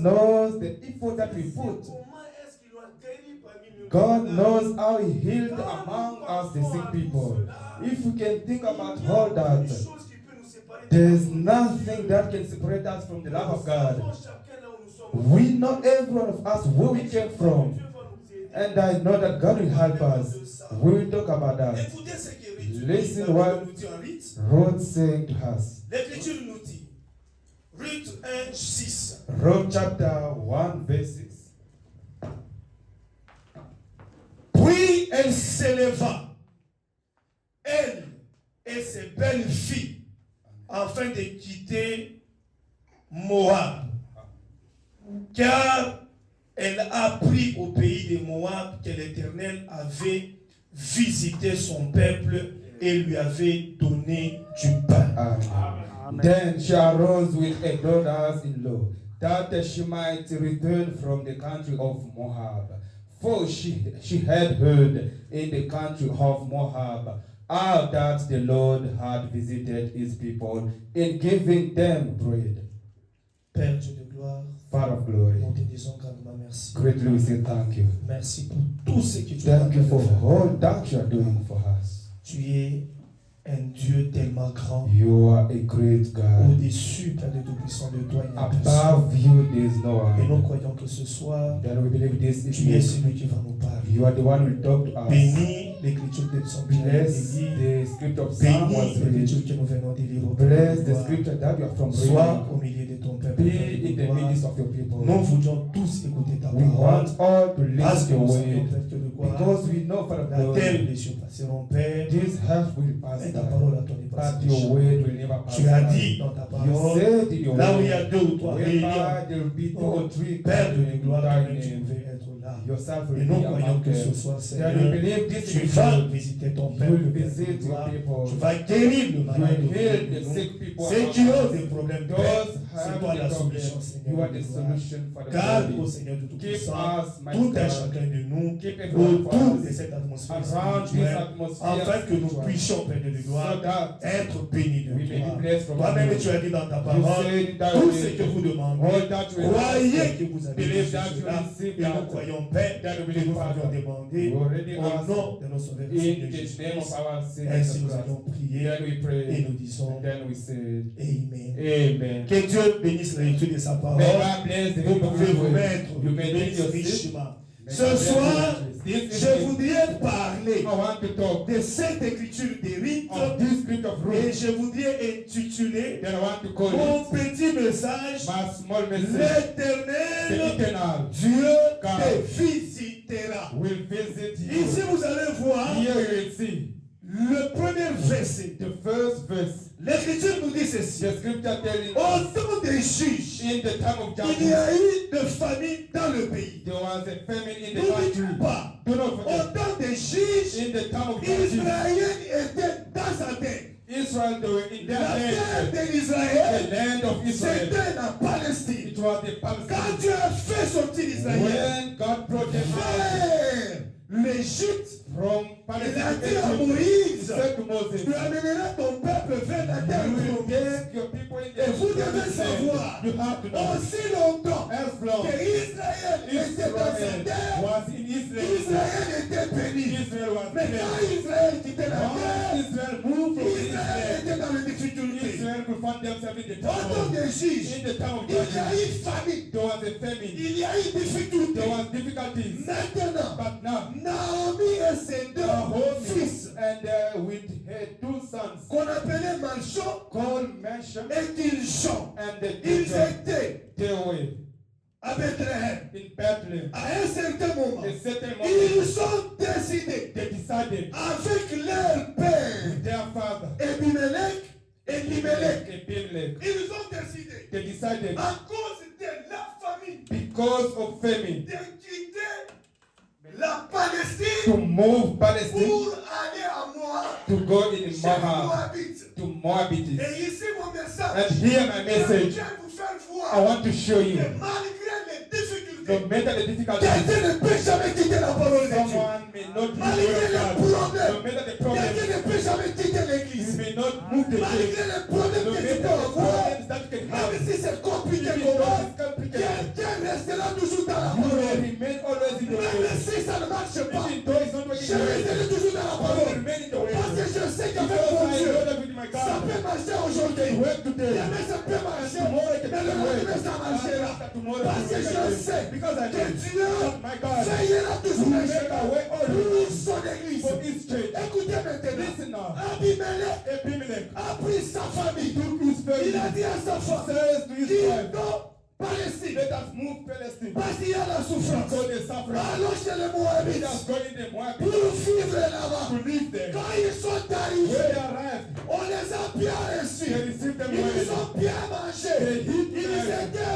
knows the effort that we put. God knows how He healed among us the sick people. If we can think about all that, there's nothing that can separate us from the love of God. We know every one of us where we came from. And I know that God will help us. We will talk about that. Listen what Ruth saying to us. L'Écriture nous dit, Ruth 1, 6. Ruth chapter 1, verse 6. Puis elle s'éleva, elle et ses belles filles, afin de quitter Moab. Car elle a appris au pays de Moab que l'Éternel avait visité son peuple et lui avait donné du pain. Amen. Then she arose with her daughters-in-law, that she might return from the country of Moab. For she had heard in the country of Moab how that the Lord had visited His people in giving them bread. Père Dieu de gloire, Father of glory, nous te disons grandement merci. greatly we say thank you. Merci pour tout ce que tu as Thank you fait. for all that you are doing for us. Tu es un Dieu tellement grand. You are a great God. Au-dessus, Père de Tout-Puissant, de toi, il n'y a personne. Above you, there is no Et nous one. croyons que ce soir, Then we believe this tu es evening, celui qui va nous parler. you are the one who will talk to us. Bénis l'écriture de son bien Bless aimé. the script of Psalm was Bénis read. l'écriture que nous venons de lire. Bless the scripture that you are from Sois reading. au milieu de ton peuple. Be in the midst of your people. Nous voudrions tous écouter ta We parole. want all to Parce listen que to nous your savons, word. Père, que de gloire, Because we know, Father la terre et God, les cieux passeront, Père. this health will pass Et ta by, parole à toi n'est pas but your word will never pass Tu as by. dit dans ta You parole, said in your là où il y a word, deux ou trois réunis, whereby there will be two or three Père de gathered in gloire, thy toi-même tu name, pouvais être là. yourself will Et nous be croyons among que ce them. soir, Then Seigneur, we believe this tu is vas true. visiter ton You peuple, will Père de visit your gloire. people. Tu vas guérir le You malade will heal autour de the nous. sick people. Ceux among qui ont us. des problèmes, Père, Those c'est have toi la the problem. solution, You Seigneur. are de the gloire. solution for the Garde, problem. au Seigneur de Keep Tout-Puissant, us, my tout un God, chacun de nous, keep everyone autour for de us, cette atmosphère around this spirituelle, atmosphere, afin que nous spiritual, puissions, Père de gloire, so that être bénis de we may be toi. blessed from Toi-même, you. tu as dit dans ta You parole, said in thy tout ce que word, vous demandez, all that you croyez ask, que vous avez believe reçu that you cela, receive et nous that, croyons, Père, that we que believe, nous avions Father. demandé We already au asked nom de nos sauveurs in Seigneur the name Jésus-Christ. of our Savior Ainsi Jesus nous Christ. allons prier Then we et pray, nous disons and then we say, Amen. Amen. Que Dieu bénisse la lecture de sa parole. May God bless the Vous people pouvez of vous God. mettre, You may take bénisse your seat. richement. May Ce God bless soir, you. This je evening, voudrais parler I want to talk de cette écriture d'Érite of this script of et Ruth. je voudrais intituler Then I want to call mon it petit message my small message. The L'Éternel eternal Dieu God te visitera. will visit Ici, you. vous allez voir Here you will see le premier verset. the first verse. L'Écriture nous dit ceci. The scripture telling Au us temps des juges, in the time of il y a judgment, eu de famine dans le pays. there was a famine in the N'oubliez country. pas, Do not au forget, temps des juges, in the time of judgment, Israël était dans sa terre. Israel, they were in La their terre land, d'Israël, the land of Israel. c'était la Palestine. It was the Quand Palestine. Dieu a fait sortir Israël When God brought them out vers l'Égypte, from il Palestine a to dit à Egypt, Moïse, he said to Moses, tu amèneras ton peuple vers la terre you will promise. get your people in Et the vous devez promised land. savoir, You have to know. aussi longtemps As long que Israël était dans sa Israel terre, was in Israel, Israël était béni. Israel was Mais quand blessed. Israël quittait la Once terre, Israel moved from Israël Israel, était dans les difficultés. Israel could find themselves in the Au temps trouble. des juges, In the time of il y a judgment, eu famine, there was a famine. il y a eu difficulté. There was difficulties. Maintenant, But now, Naomi et ses deux fils, and with her two sons, qu'on appelait Malchon called Mention et Kilchon, and the ils children, étaient they were à Bethléem. in Bethlehem. À un certain moment, A certain moment, ils ont décidé they decided avec leur père with their father, Elimelech, Abimelech, ils ont décidé they decided à cause de la famine because of famine de quitter la Palestine to move Palestine pour aller à Moab, to go in chez les Moab, Moabites. to Moabites. Et ici mon And message, here my je message, viens vous faire I voir want to show you, que malgré les difficultés, no matter the difficulties, quelqu'un ne peut jamais quitter la parole de Dieu. someone may not leave Malgré the les God. problèmes, No matter the problems, quelqu'un ne peut jamais quitter you l'église. may not move the Malgré church. les problèmes No que matter tu the peux avoir, problems that you can have, même si c'est compliqué even pour though moi, it's complicated, quelqu'un toujours dans la You will parole. remain always in the Même word. si ça ne marche pas, Even though it's not working je the way, resterai toujours dans la I will parole. remain in the way. Parce que je sais qu'avec Because mon I Dieu, know that with my ça God, peut marcher aujourd'hui. it work today. Demain, ça peut marcher. Tomorrow it Mais can le work. lendemain, ça marchera. Tomorrow Parce it que will je work. sais Because I que know Dieu that my God veillera toujours will make a way pour always son église. for his church. Écoutez maintenant. Listen now. Abimelech Abimelech a pris sa famille. took his family. Il a dit à sa femme, Says to his wife, quittons Palestine. let us move Palestine. Parce qu'il y a la souffrance. Because they suffer. Allons chez les Let Moabites us go in the Moab pour vivre là-bas. to live there. Quand ils sont When arrivés, they arrived, on les a bien they reçus. received them Ils well. ont bien mangé.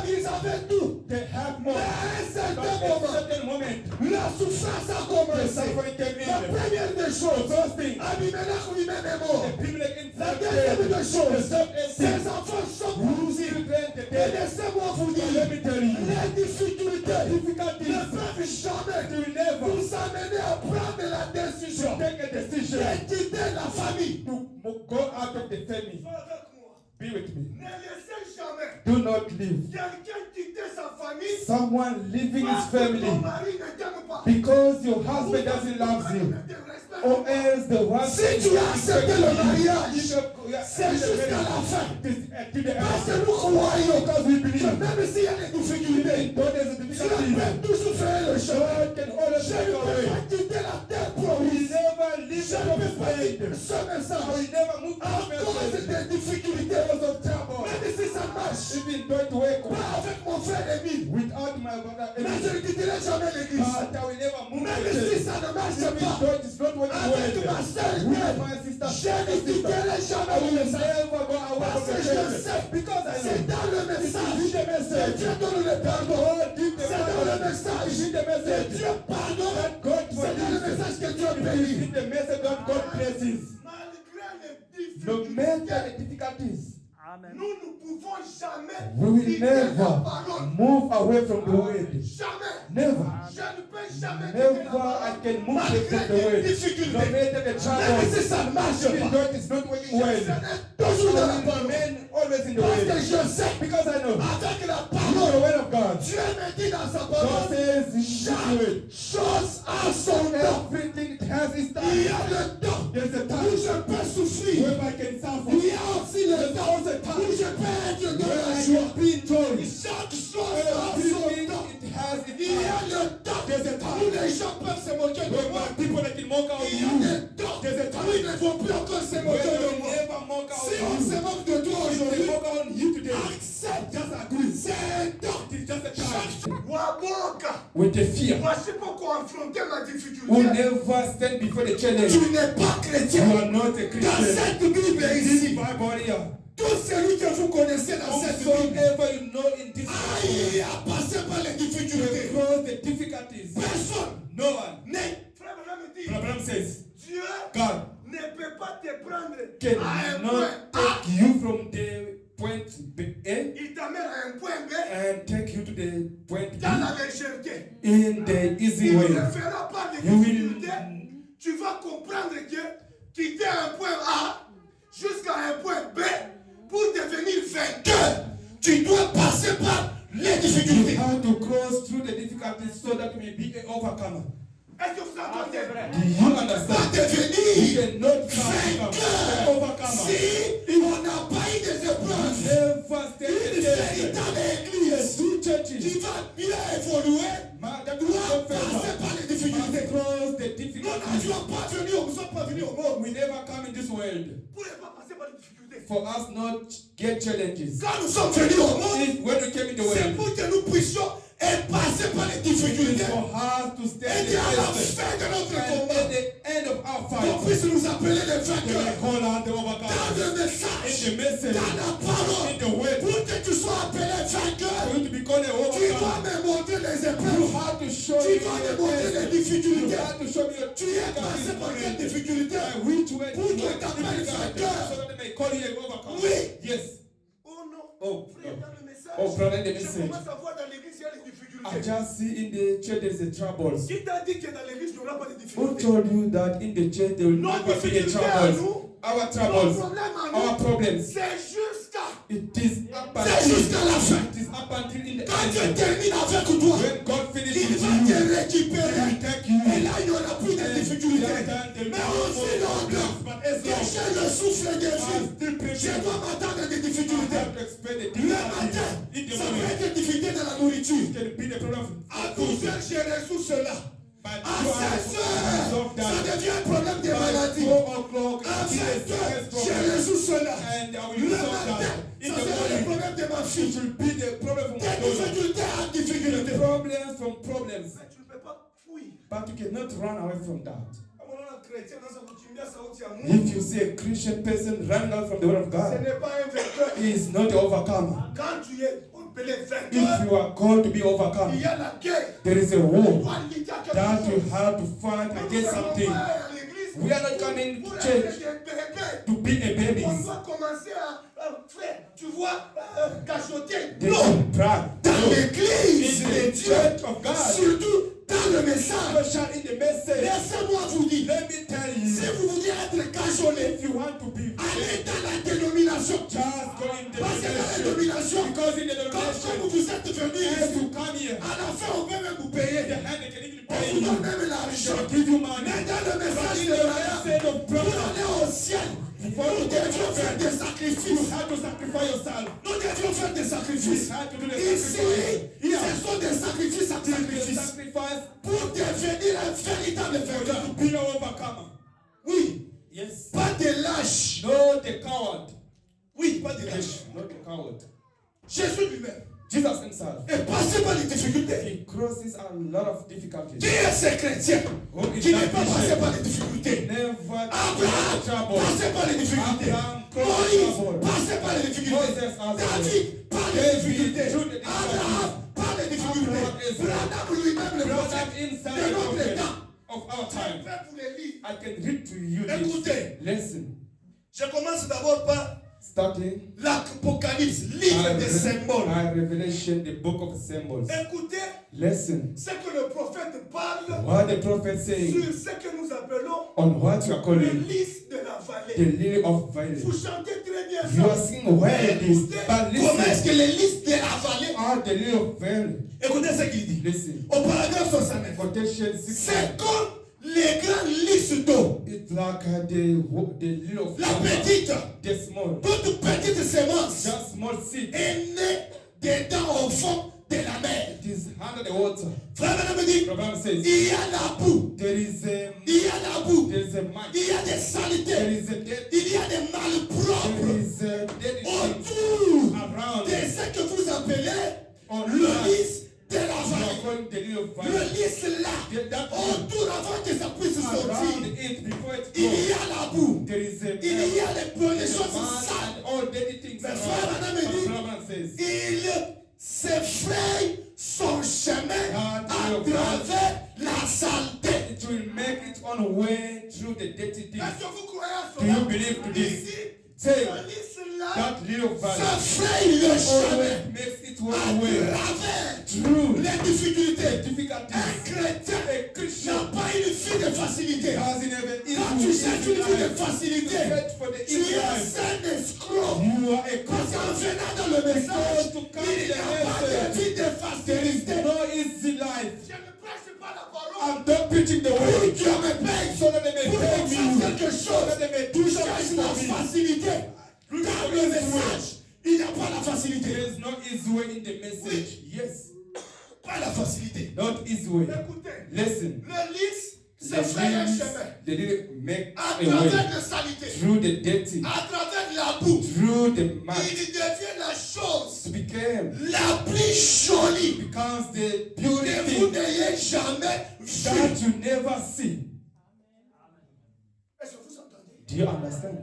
Ils avaient tout. They have Mais more. à un But certain at a moment, certain moment, la souffrance a the commencé. suffering came La in. première des choses, First thing, Abimelech lui-même est mort. Abimelech La himself deuxième des choses, said, ses enfants sont morts. children Et today, laissez-moi vous let dire, me tell you, les difficultés difficulties ne peuvent jamais will never vous amener à prendre la décision take a decision de quitter la famille. to go out of the family. Sois avec moi. Be with me. Ne laissez jamais Do not leave quelqu'un quitter sa famille someone leaving his parce que ton family mari ne t'aime pas. because your husband doesn't love you, or else the one Si tu as accepté le mariage, c'est jusqu'à la fin. to the Parce que end. nous croyons Because we que believe même s'il y a des difficultés, God has a Dieu difficulty. peut toujours faire le chemin. God can always Je make ne a peux way. pas quitter la terre We promise. never leave Je the ne peux pas quitter promised land. ce message We never move à cause des difficultés. because of trouble. Même si ça marche, Even though it work pas avec mon frère Émile, without my brother, mais je ne quitterai jamais l'église. but I will never move Même the si church. ça ne marche Even pas, though it is not working avec ma well. sœur With Nel, my sister, je ne quitterai I jamais le will message. never go away Parce from que the je church. sais, Because I c'est know dans le if you message read the que message, Dieu donne le pardon. God give the C'est dans le message. message If you read the que message, Dieu pardonne. that God C'est dans le forgives. message que Dieu If you bénit. read the message that God blesses. Malgré les No matter difficultés, the difficulties, nous ne pouvons jamais we will quitter la never parole. move away from the word. Jamais. Never. Je ne peux jamais quitter Never la I parole. can move away from the Malgré les word. No difficultés. matter the Même trouble, si ça ne marche even pas. though it's not working Je well, serai toujours dans la I will parole. remain always in the Parce que word. je sais Because I know avec la the parole, word of God. Dieu me dit dans sa God parole, says in His word, chaque chose a son temps. everything has its Il y time. a le temps There's a où time je peux souffrir. where I can suffer. Il y a aussi le temps où je peux être dans Where la I joie. can be in joy. Chaque chose a son Everything temps. it has its Il y a time. le temps There's a time où les gens peuvent se moquer de moi. where people that can mock out Il y a you. le temps There's a où ils ne vont plus encore se Where moquer they de will moi. never mock out Si on you. se moque de toi If they aujourd'hui, mock out you today, accepte. just agree. C'est un temps. It is just a time. Waboka. With the fear, Voici pourquoi affronter ma will difficulté. never stand before the challenge. Tu n'es pas You chrétien. are not a Dans Christian. cette Bible This ici, Bible here, tout celui que vous connaissez dans cette Bible whosoever you know in this il world a passé par les will difficultés. cross the difficulties. Personne No one. n'est. Frère Branham dit, Abraham says, Dieu God ne peut pas te prendre à un point cannot A. take you from the point A Il t'amène à un point B and take you to the point B dans la légèreté. in the easy Il ne way. fera pas de You will- difficulté. Tu vas comprendre que quitter un point A jusqu'à un point B pour devenir vainqueur, tu dois passer par les You difficultés. have to cross through the difficulties so that you may be an overcomer. Est-ce que vous entendez? Do you Pas understand? You devenir cannot become an vainqueur overcomer. si on n'a pas eu des épreuves. Never stand Une véritable église Two qui churches va bien évoluer that doit will passer par les difficultés. cross the Nous difficulties. n'avions pas venu, nous ne sommes pas venus au monde We never come in this world pour ne pas passer par les difficultés. for us not get challenges. Quand nous sommes venus au monde, If when we came in the c'est world, pour que nous puissions passer par les it is difficultés. for us to Et stand qu'à la the test. fin de notre And combat, at the end of our on fight, puisse nous appeler les we vainqueurs. may call out the Dans overcomers. le In message, the message, dans la parole, in the word, pour que tu sois appelé vainqueur, for you to become an tu dois overcomer, me montrer les you épreuves. have to show Tu me dois me your montrer les test. You difficultés. have to show me your Tu es passé par quelle difficulté? which way Pour to que go, t'appelles vainqueur. so that they may call you an overcomer. Oui. Yes. Oh non. Oh, Frère, dans le message, oh, brother, the je message. commence à voir dans l'église il y a les I difficultés. just see in the church there's a troubles. Qui t'a dit que dans l'église il n'y aura pas de Who difficultés? told you that in the church there will Nos never be a difficultés à troubles? nous, Our nos troubles, problèmes à our nous, problems, c'est jusqu'à It is up C'est jusqu'à la fin. It is up until in the Quand Dieu end. termine avec toi, When God finishes il with va you, te récupérer. take you. Et là, il n'y aura plus de difficultés. Mais aussi longtemps que j'ai le souffle de vie, je dois m'attendre à des difficultés. Le matin, ça peut être une difficulté dans la nourriture. À 12 heures, j'ai reçu cela. À 16 heures, ça devient un problème de maladie. À 20 heures, j'ai reçu cela. Le matin, ça sera le problème de ma fille. Des difficultés à difficultés. Problems from problems. Mais tu ne peux pas fuir. But you cannot run away from that. Chrétien dans sa coutumière, ça aussi à If you see a Christian person running out from the word of ce God, n'est pas un vainqueur. he is not an overcomer. Quand tu es appelé If vainqueur, you are called to be il overcome, y a la guerre. there is a Tu war dois lutter à quelque that you chose. have to fight Nous against allons something. pas à l'église We are not coming pour to être church des bébés. to be a baby. On doit commencer à faire, tu vois, cachoter. They Non, don't brag. dans l'église In de the Dieu, church of God, surtout dans le message. especially in the message, Laissez-moi vous dire, let me tell si you, vous voulez être cajoné, if you want to be allez dans la dénomination. just go in the Parce que dans la denomination, dénomination, because in the quand denomination, vous êtes venu as ici, you come here, à la fin, on peut même vous payer. the hand they can even On pay vous you, donne même l'argent. they give you money. Mais dans le But message in de the Raya, message of pour brother, aller au ciel, nous devions faire des you sacrifices. have to sacrifice yourself. Nous devions faire des sacrifices. You have to do the Ici, sacrifice. Here, ce sont des sacrifices à the sacrifice sacrifice pour devenir un véritable vainqueur. to be an overcomer. Oui, Yes. pas de lâche. No, the coward. Oui, pas de lâche. Not the coward. Jésus lui-même Jesus himself, est passé par les difficultés. he crosses a lot of Qui difficulties. est ce chrétien Who is qui n'est that pas passé Christian? par les difficultés? Never Abraham trouble. passé par les difficultés. Abraham crossed Moïse trouble. passé par les difficultés. Moses has David par les David difficultés. through the difficulties. Abraham par les difficultés. Abraham is- Branham lui-même le Brought prophète up inside de the notre prophet temps. of our Je time. vais vous les lire. I can read to you this. Écoutez. Listen. Je commence d'abord par Starting l'Apocalypse, livre des symboles. by Revelation, the book of symbols. Écoutez Listen. ce que le prophète parle What the prophet saying sur ce que nous appelons on what you are le calling lys de la the vallée. lily of valley. Vous chantez très bien You ça. are singing well it is, Écoutez, but comment est-ce listen. que le lys de la vallée? Are the lily of valley. Écoutez ce qu'il dit. Listen. Au paragraphe 69. Quotation 6. C'est comme les grands lys d'eau. It's like the lily of La water. petite, The small. toute petite sémence Just small seed. est née dedans au fond de la mer. It is under the water. Frère Branham dit, Proverb says il y a la boue, there is il y a la boue, there is a might. il y a des There saletés, is a dead. il y a des There malpropres is a dead autour around. de ce que vous appelez On le lys de la You are vallée. calling the lily of Le valley. lys là, autour avant que ça puisse Around sortir, it before it il y grows. a la boue, There is a il y a les bonnes choses man sales. and all dirty things Mais around. frère Branham But dit, Proverb says il s'effraie son chemin à travers la saleté. it will make its own way through the dirty things. Est-ce que vous croyez à Do you cela? believe to this? Ici, Say ce lys-là that lily of valley s'effraie le chemin always makes its à own way travers through les difficultés. difficulties. Un chrétien A Christian n'a pas une vie de facilité. doesn't have an Quand tu cherches une vie de life. facilité, Search for the tu easy es life. un escroc. You are a Parce qu'en Christian. venant dans le message, to come il n'y the a pas de message. vie de There is facilité. no easy life. Je ne prêche pas la parole. I'm not preaching the Oui, word. Dieu me paye So that they may pour pay qu'on fasse me. quelque So chose. that they may Tu do cherches something la for me. facilité. Dans le message, il n'y a pas la facilité. There is no easy way in the message. Yes. Pas la facilité. Not easy way. Écoutez, Listen. le lys, The c'est faire un lilies, chemin. the lily make À a way travers la saleté, through the dirty, à travers la boue, through the mud. il devient la chose To become la plus jolie becomes the que beauty vous thing n'ayez jamais that vue. you never see. Est-ce que vous entendez? Do you understand?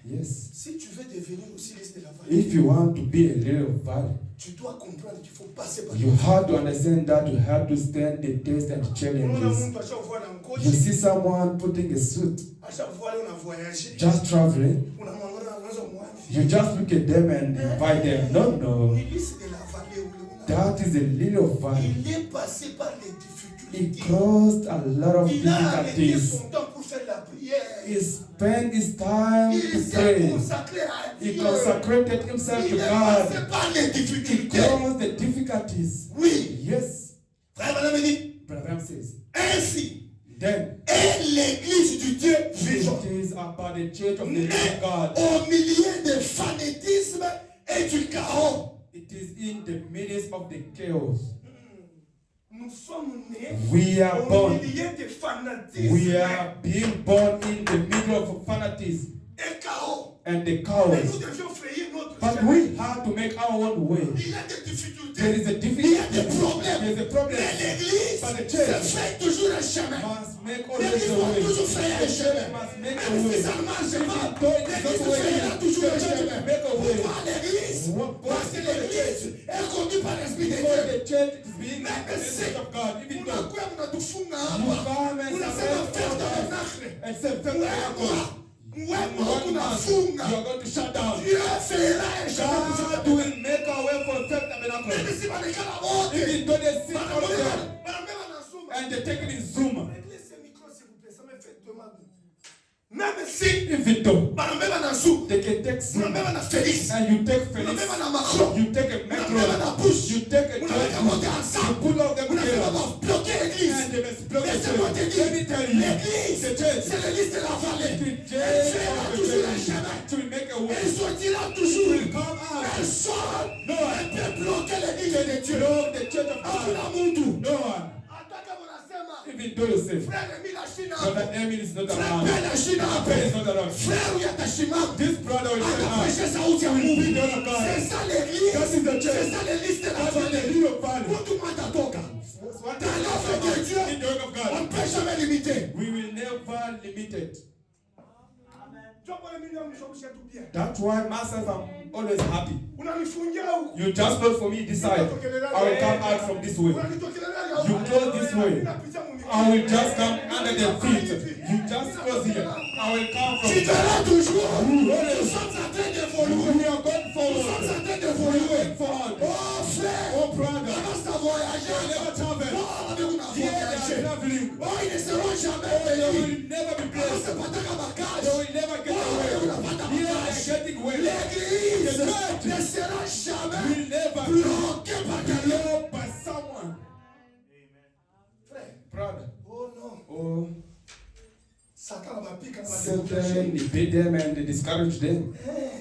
Yes. Si tu veux devenir aussi lys de la vallée, If you want to be a lily of valley, tu dois comprendre qu'il faut passer par you have to understand that you have to stand the test and on a challenges. monte à chaque fois dans le coach, You see someone putting a suit, à chaque fois on a voyagé, just traveling, on a demandé à raison moi. you just look at them and invite them. No, no. Le lys de la vallée, That is a lily of valley. il est passé par les He difficultés. caused a lot of Il a arrêté difficulties. son temps pour faire la prière. He spent his time Il to s'est pray. consacré à He Dieu. consecrated himself Il to est passé God. par les He difficultés. crossed the difficulties. Oui. Yes. Frère Branham dit, Brother Branham says. ainsi Then est l'église du Dieu vivant. it is about the church of the living God. Au milieu de fanatisme et du chaos. It is in the midst of the chaos. Nous sommes nés We are au born. milieu de fanatisme We are being born in the middle of fanatism et chaos. and the Et chaos. nous devions frayer notre But chemin. we have to make our own way. Il y a des difficultés. There is a Il y a difficulty. des problèmes. There is a problem. Mais l'église But the se church fait toujours un chemin. must make always L'église a va way. toujours faire un chemin. Must make a Même way. si ça ne marche pas, Though it is l'église not working, fera toujours un the church chemin. will make a way. Pourquoi l'église? Parce que l'église est conduite par l'Esprit de Because Dieu. the church is being Même the si message of God, even though unakuwa mnatufunga you hapa, come and unasema surrender faire all tabernacle. that, except for Wewe one month, unafunga. you are going to shut down. Dieu fera un chemin pour God ça. will make a way for self Même tabernacle. si banekala wote, Even though they sit all of them banabeba na Zoom. and they take it in Zoom. Réglez ce micro s'il vous plaît, ça me fait demande. Même si Even though banabeba na Zoom, they can take Zoom banabeba na Félix, and you take Felix, banabeba na Macron, you take a banabeba na Macron, Bush, you take a unaweka George, wote you ensemble. put all them Unasema together. va bloquer l'église. And they must block the Laissez-moi te church. dire, Let me tell you, l'église, the church, c'est l'église de la vallée. the Elle church fera of the toujours un valley, chemin. to make a Elle way. sortira toujours. Will come out. Personne No ne one peut bloquer l'église de Dieu. block the church of Hakuna God. mtu. No one. Hata kama unasema, Even though you say, frère Emile ashina Brother hapo. Emil is not Frère around. Ben ashina hapo. Ben is not around. Frère huyu atasimama. This brother will say, Atafresha sauti ya Mungu. Speak the word of God. C'est ça l'église. That is the church. C'est ça l'église de la That is the vallée. little valley. Mtu mmoja atatoka. One Dans l'œuvre de thing Dieu, in the word of on ne God, peut jamais limiter. we will never limit it. That's why myself, I'm always happy. Unanifungia huku. You just not for me this side. I will come out from this way. Unanitokelelea You close this way. I will just come under the feet. You just close here. I will come from Tu verras toujours. Nous here. sommes en train d'évoluer. We are going Nous sommes forward. en train We are d'évoluer. going forward. Oh frère, Oh brother, commence à voyager. you never travel. Oh, mais on a Here they are voyagé. traveling. Oh, ils ne seront jamais They bénis. will never be On blessed. se pataka bagage. They will never get away. Here they are getting away. L'église The church ne sera jamais will never bloquée par quelqu'un. blocked by someone. Frère, Brother, oh non. oh, Satan va piquer. Satan, he beat them and they discouraged them.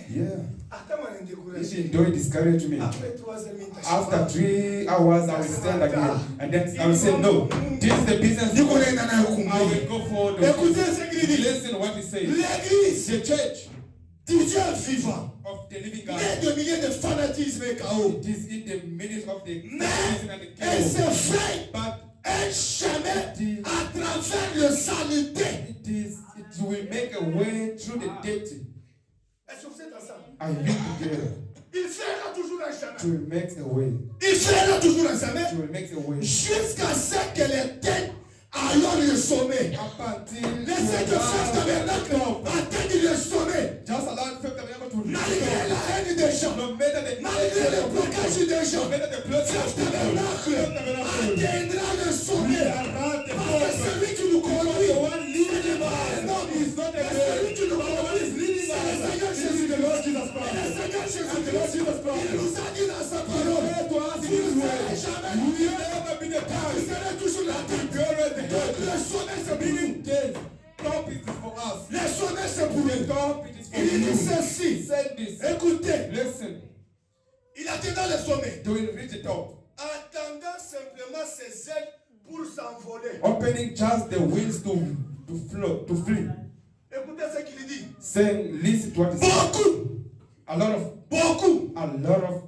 Yeah. Attends, on est découragé. Even though he discouraged me. Après 3 heures, il t'a After 3 hours, I will stand again. And then I will say, no, this is the business. Niko nenda nayo I kumbele. will go forward. Écoutez ce qu'il dit. Listen what he says. L'église The church du Dieu vivant, of the living God. née de milliers de fanatisme et chaos, It is in the midst of the mais season and the elle se chaos. fait But un chemin à travers le saluté. it will make a way through the dirty. Est-ce que vous êtes ensemble? Are you together? Il fera toujours un It chemin. will make a way. Il fera toujours un chemin It will make a way. jusqu'à ce que les têtes aillent le sommet. Up until Laissez que Frère Tabernacle atteigne le sommet. just allow the tabernacle to Malgré la haine des gens, no matter the malgré le blocage des gens, no matter the blood Tabernacle atteindra le sommet. Parce que celui qui nous conduit, ce n'est pas un homme, mais celui qui nous conduit, c'est le Seigneur Jésus-Christ. Et le Seigneur Jésus-Christ, il nous a dit dans sa parole, vous ne serez jamais mieux, vous serez toujours la tête. Donc le sommet c'est pour nous. Top it is for us. Le sommet c'est pour The nous. top it is for Il dit you. ceci, Say this. écoutez, Listen. il atteindra le sommet, They will reach the top. attendant simplement ses ailes pour s'envoler. Opening just the wings to float, to flee. Écoutez ce qu'il dit. Saying, listen to what he says. A lot of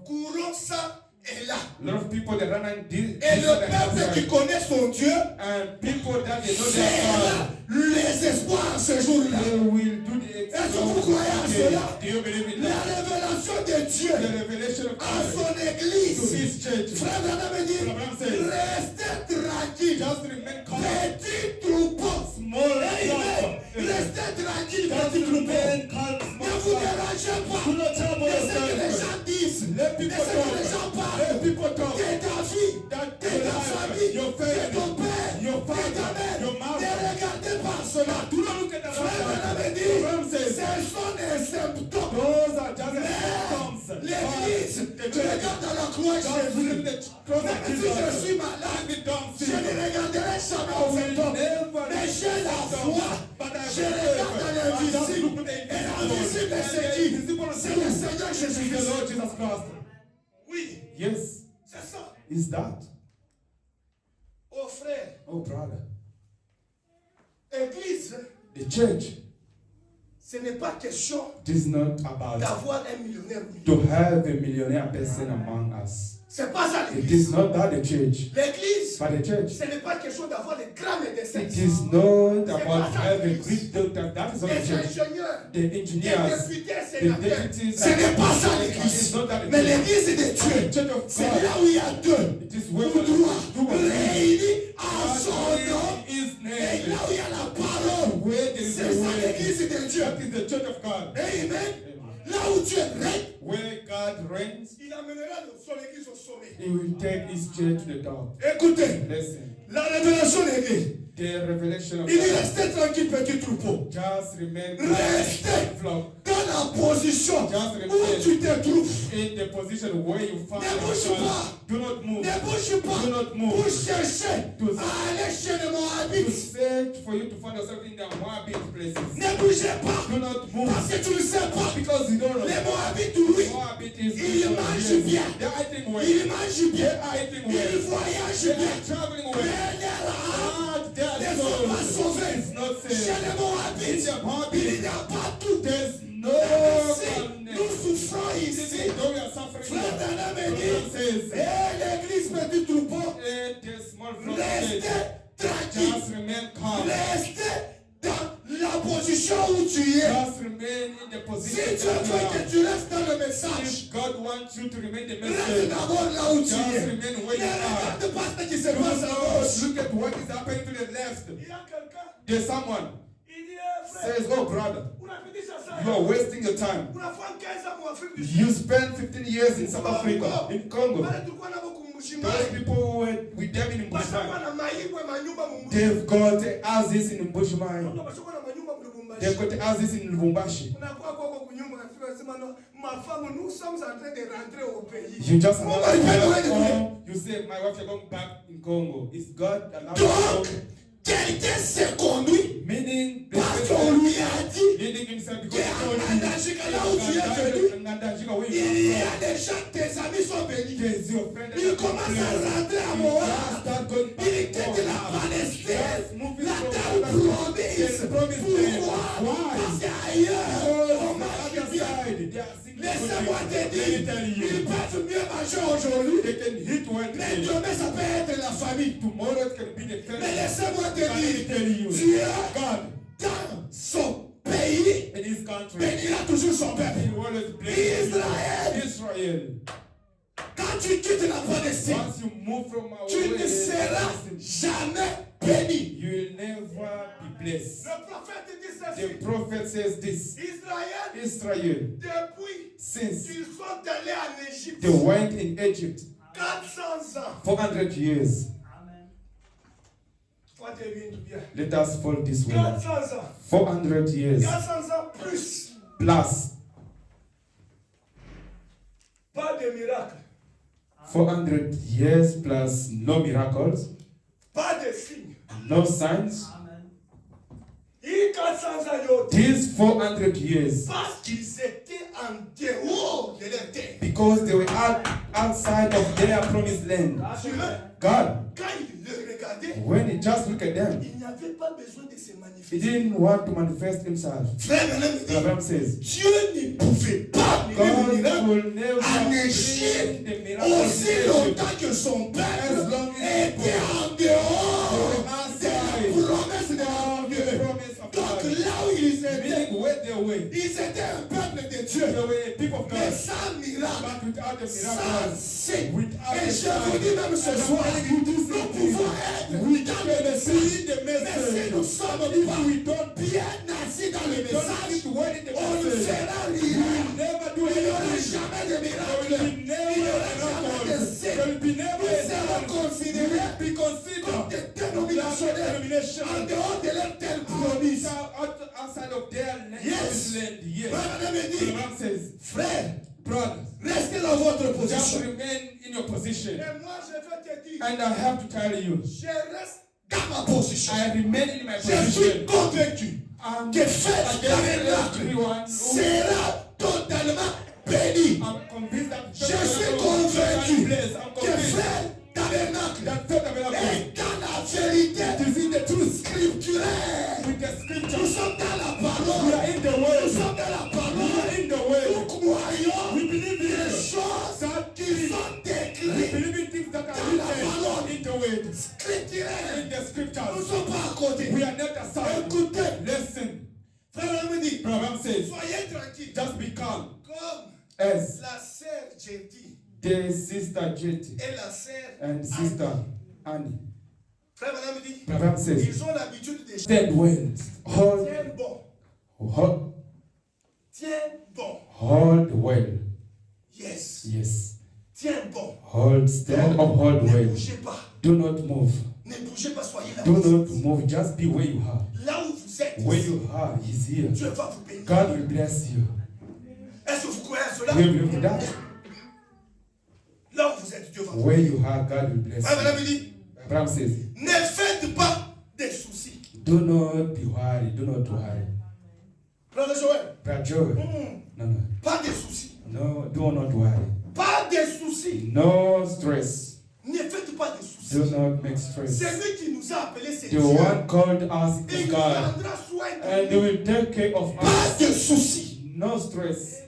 Courons ça et là. a lot of people that run and this Et le and peuple that, qui connaît son Dieu and people that they know their verra God, les espoirs ce jour-là. they will do the Est-ce que vous croyez à cela? Do you believe in La that? révélation de Dieu The revelation of à God son to église. his church. Frère Branham dit, Frère Branham says, restez tranquille. Just remain calm. Petit troupeau. Small Amen. flock. Restez tranquille, Just petit troupeau. remain calm. Ne Small vous flock. dérangez pas. Do not trouble Laissez que les yourself. gens disent. Let Laissez people que les gens talk. parlent. Let people talk. De ta vie, That de ta famille, your de ton family, père, your de ta father, mère. your Ne mother. regardez pas cela. Do not look at the Frère outside. sont des symptômes. Those are just symptoms. L'église, tu regardes dans la croix Jésus. Même si je suis malade, je ne regarderai jamais aux symptômes. Mais j'ai la foi. Je regarde dans l'invisible. Et l'invisible, c'est qui? C'est le Seigneur Jésus-Christ. Oui. Yes, C'est ça. is that? Oh frère, Oh, brother. Église, The church, ce n'est pas question it is not about d'avoir un millionnaire. to have a millionaire person among us. C'est pas ça It l'église. is not that the church, L'église, but the church. ce n'est pas question d'avoir des grands médecins, It is not about having great doctors. That is not the des church. ingénieurs, The des engineers, députés, the sénateurs. deputies. Ce n'est pas ça It l'église. is not that the Mais church. l'église de The Dieu, church of c'est God. là où il y a deux It is ou where trois réunis en son nom. His Et name. là où il y a la parole, Where there is c'est a ça way. l'église de Dieu. That is the church of God. Amen. Là où Dieu règne, Where God reigns, il amènera son église au sommet. He will take His church to the top. Écoutez, Listen, la révélation est née. the revelation of Il dit God. restez tranquille, petit troupeau. Just remain Restez flock dans la position où tu te trouves. in the position where you find Ne bouge yourself. pas. Do not move. Ne bouge pas Do not move. pour chercher à aller chez le To Moabite. search for you to find yourself in the Moabit places. Ne bougez pas Do not move parce que tu ne sais pas. because you don't know. Les Moabites, oui, Moabit is ils mangent bien. They're eating well. Ils mangent bien. They are eating Ils well. voyagent They bien. are traveling Mais well. leur âme But their ne sont pas soul sauvées. is not Chez saved. les Moabites, il n'y a pas tout. There's no Si calmness. nous souffrons ici, Though we are suffering, Frère Branham Branham dit, says, et l'église petit troupeau, "Eh, the small flock restez says, tranquille. just remain calm. Restez dans la position où tu es. Just remain in the Si position Dieu that you veut are. que tu restes dans le message, If God wants you to remain the reste message, d'abord là où tu just es. remain where Ne you are. regarde pas ce qui se Do passe à not gauche. look at what is happening to the left. Il y a quelqu'un, There's someone il dit, frère, says, "Oh brother, on a fait ça, ça. you are wasting your time. On a fait 15 ans en Afrique du Sud. You spent 15 years in South Africa, in Congo. Wale tulikuwa nabo kumbushimba. Those people who were with them in Bashakuwa Bushman, na maibwe manyumba mu Mbushimba. they've got houses in Bushman. Ndio bashakuwa na manyumba mu Lubumbashi. They've got houses in Lubumbashi. Unakuwa kwako kunyumba katika unasema no, ma femme nous sommes en train de rentrer au pays. You just Mungu alipenda wewe kule. you say, my wife, you're going back in Congo. Is God allowed Donc, to quelqu'un s'est conduit meaning the parce qu'on lui a dit leading himself because que he told à Ngandajika, là où tu es venu, you Ngandajika, where il you y come a des gens, tes amis sont bénis. from. Yes, your friend Il commence à rentrer à Moab. start going back Il to était de la Moab. Palestine, Yes, moving la from terre promise. Yes, promised land. Pourquoi? Why? Parce qu'ailleurs, on On the mange other bien. side, they are singing Laissez-moi good te things. Let me dire, tell you. ils peuvent mieux manger aujourd'hui, They can hit one mais day. demain ça peut être la famille. Tomorrow it can be the Mais family. laissez-moi te Let me dire, tell you. Dieu, God, dans son pays, in his country, bénira toujours son peuple. he will always bless Israël. Israel. Quand tu quittes la Palestine, Once you move from our tu ne way, seras jamais béni. you will never be blessed. Le prophète dit The ceci. prophet says this. Israël, Israel, depuis since qu'ils sont allés en Égypte, they went in Egypt 400 ans. 400 years. Toi, tu es bien. Let us follow this way. 400 ans. 400 years 400 ans plus. plus Pas de miracle. 400 years plus no miracles, Pas de signe. no signs. Et 400 ans, yo, These 400 years, parce qu'ils étaient en dehors de leur terre. because they were outside of their promised land. Dieu, God, quand il le regardait, when he just looked at them, il n'avait pas besoin de se he manifester. didn't want to manifest himself. Frère Branham dit, Abraham says, Dieu ne pouvait pas mener God le miracle will never en bring Égypte the miracle aussi in Egypt. longtemps que son peuple était en dehors de la promesse de Dieu. Promise of Donc God. là où ils étaient, Meaning where they were. ils étaient un peuple de Dieu. They were a people of Mais God. sans miracle, But without the sans miracle, signe. without Et the je vous sign, dis même ce soir, nous pouvons être dans le message. Mais si nous ne sommes pas bien assis dans le message, on ne fera rien. Il n'y aura jamais de miracle. Il n'y aura jamais de signe. Nous serons considérés comme des dénominationnaires en dehors de leur telle promise. outside of their land. Yes. Yes. Branham dit, Branham says, frère, brothers, restez dans votre just position. remain in your position. Et moi, je vais te dire, And I have to tell you, je reste dans ma position. I remain in my Je suis position. convaincu I'm que faire against tabernacle everyone who sera totalement béni. I'm convinced that Je suis convaincu I'm que convinced faire tabernacle that faith available est dans la vérité scripturelle. with the Nous scripture. sommes dans la We parole. are in the Nous word. sommes dans la We parole. are in the word. Nous croyons We believe in les it. choses That qui is, sont we écrites believe in things that are dans la written parole in the word. scripturelles. In the Nous ne scriptures. sommes pas à côté. We are not aside. Écoutez, Listen. frère me dit, Brother says, soyez tranquille. just be calm. Comme As la sœur Jetty the sister Jetty et la sœur and sister Annie. Frère Branham dit, Brother says, ils ont l'habitude de stand well. Hold, tiens bon, hold, tiens bon, hold well. yes, Yes. tiens bon, Hold, stand up, hold ne well. bougez pas, Do not move. ne bougez pas, soyez là. Do not move. Just be where you are. Là où vous êtes, Where you are, He's here. Dieu va vous bénir. God will bless you. Est-ce que vous croyez à cela? We believe that. Là où vous êtes, Dieu va vous Where bénir. you are, God will bless Frère you. Branham dit, Abraham says, ne faites pas des soucis. do not be worried. Do not worry. Frère Joël, Brother Joel, no, no. pas des soucis. No, do not worry. Pas des soucis. No stress. Ne faites pas des soucis. Do not make stress. C'est lui qui nous a appelés, c'est The Dieu. one called us Et is il God. prendra soin And de He nous. will take care of Pas us. de soucis. No stress.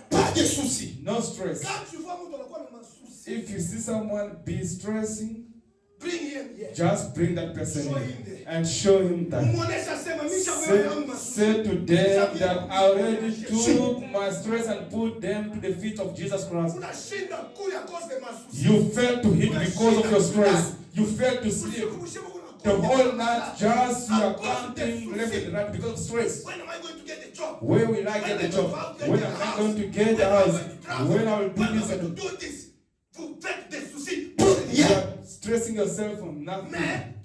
Pas de soucis. No stress. Quand tu vois mon dans le coin de ma souci, If you see someone be stressing, bring him here. just bring that person Show in him there. and show him that. Mwone sasema, misha wewe yangu masusi. Say to them that I already took my stress and put them to the feet of Jesus Christ. Unashinda kule à cause de masusi. You fell to hit because of your stress. You fell to sleep. The whole night, just you are counting left and right because of stress. When am I going to get a job? Where will I get a job? When am I going to get a house? When I will do When am I this going and to do this? Vous faites des soucis. you are stressing yourself from nothing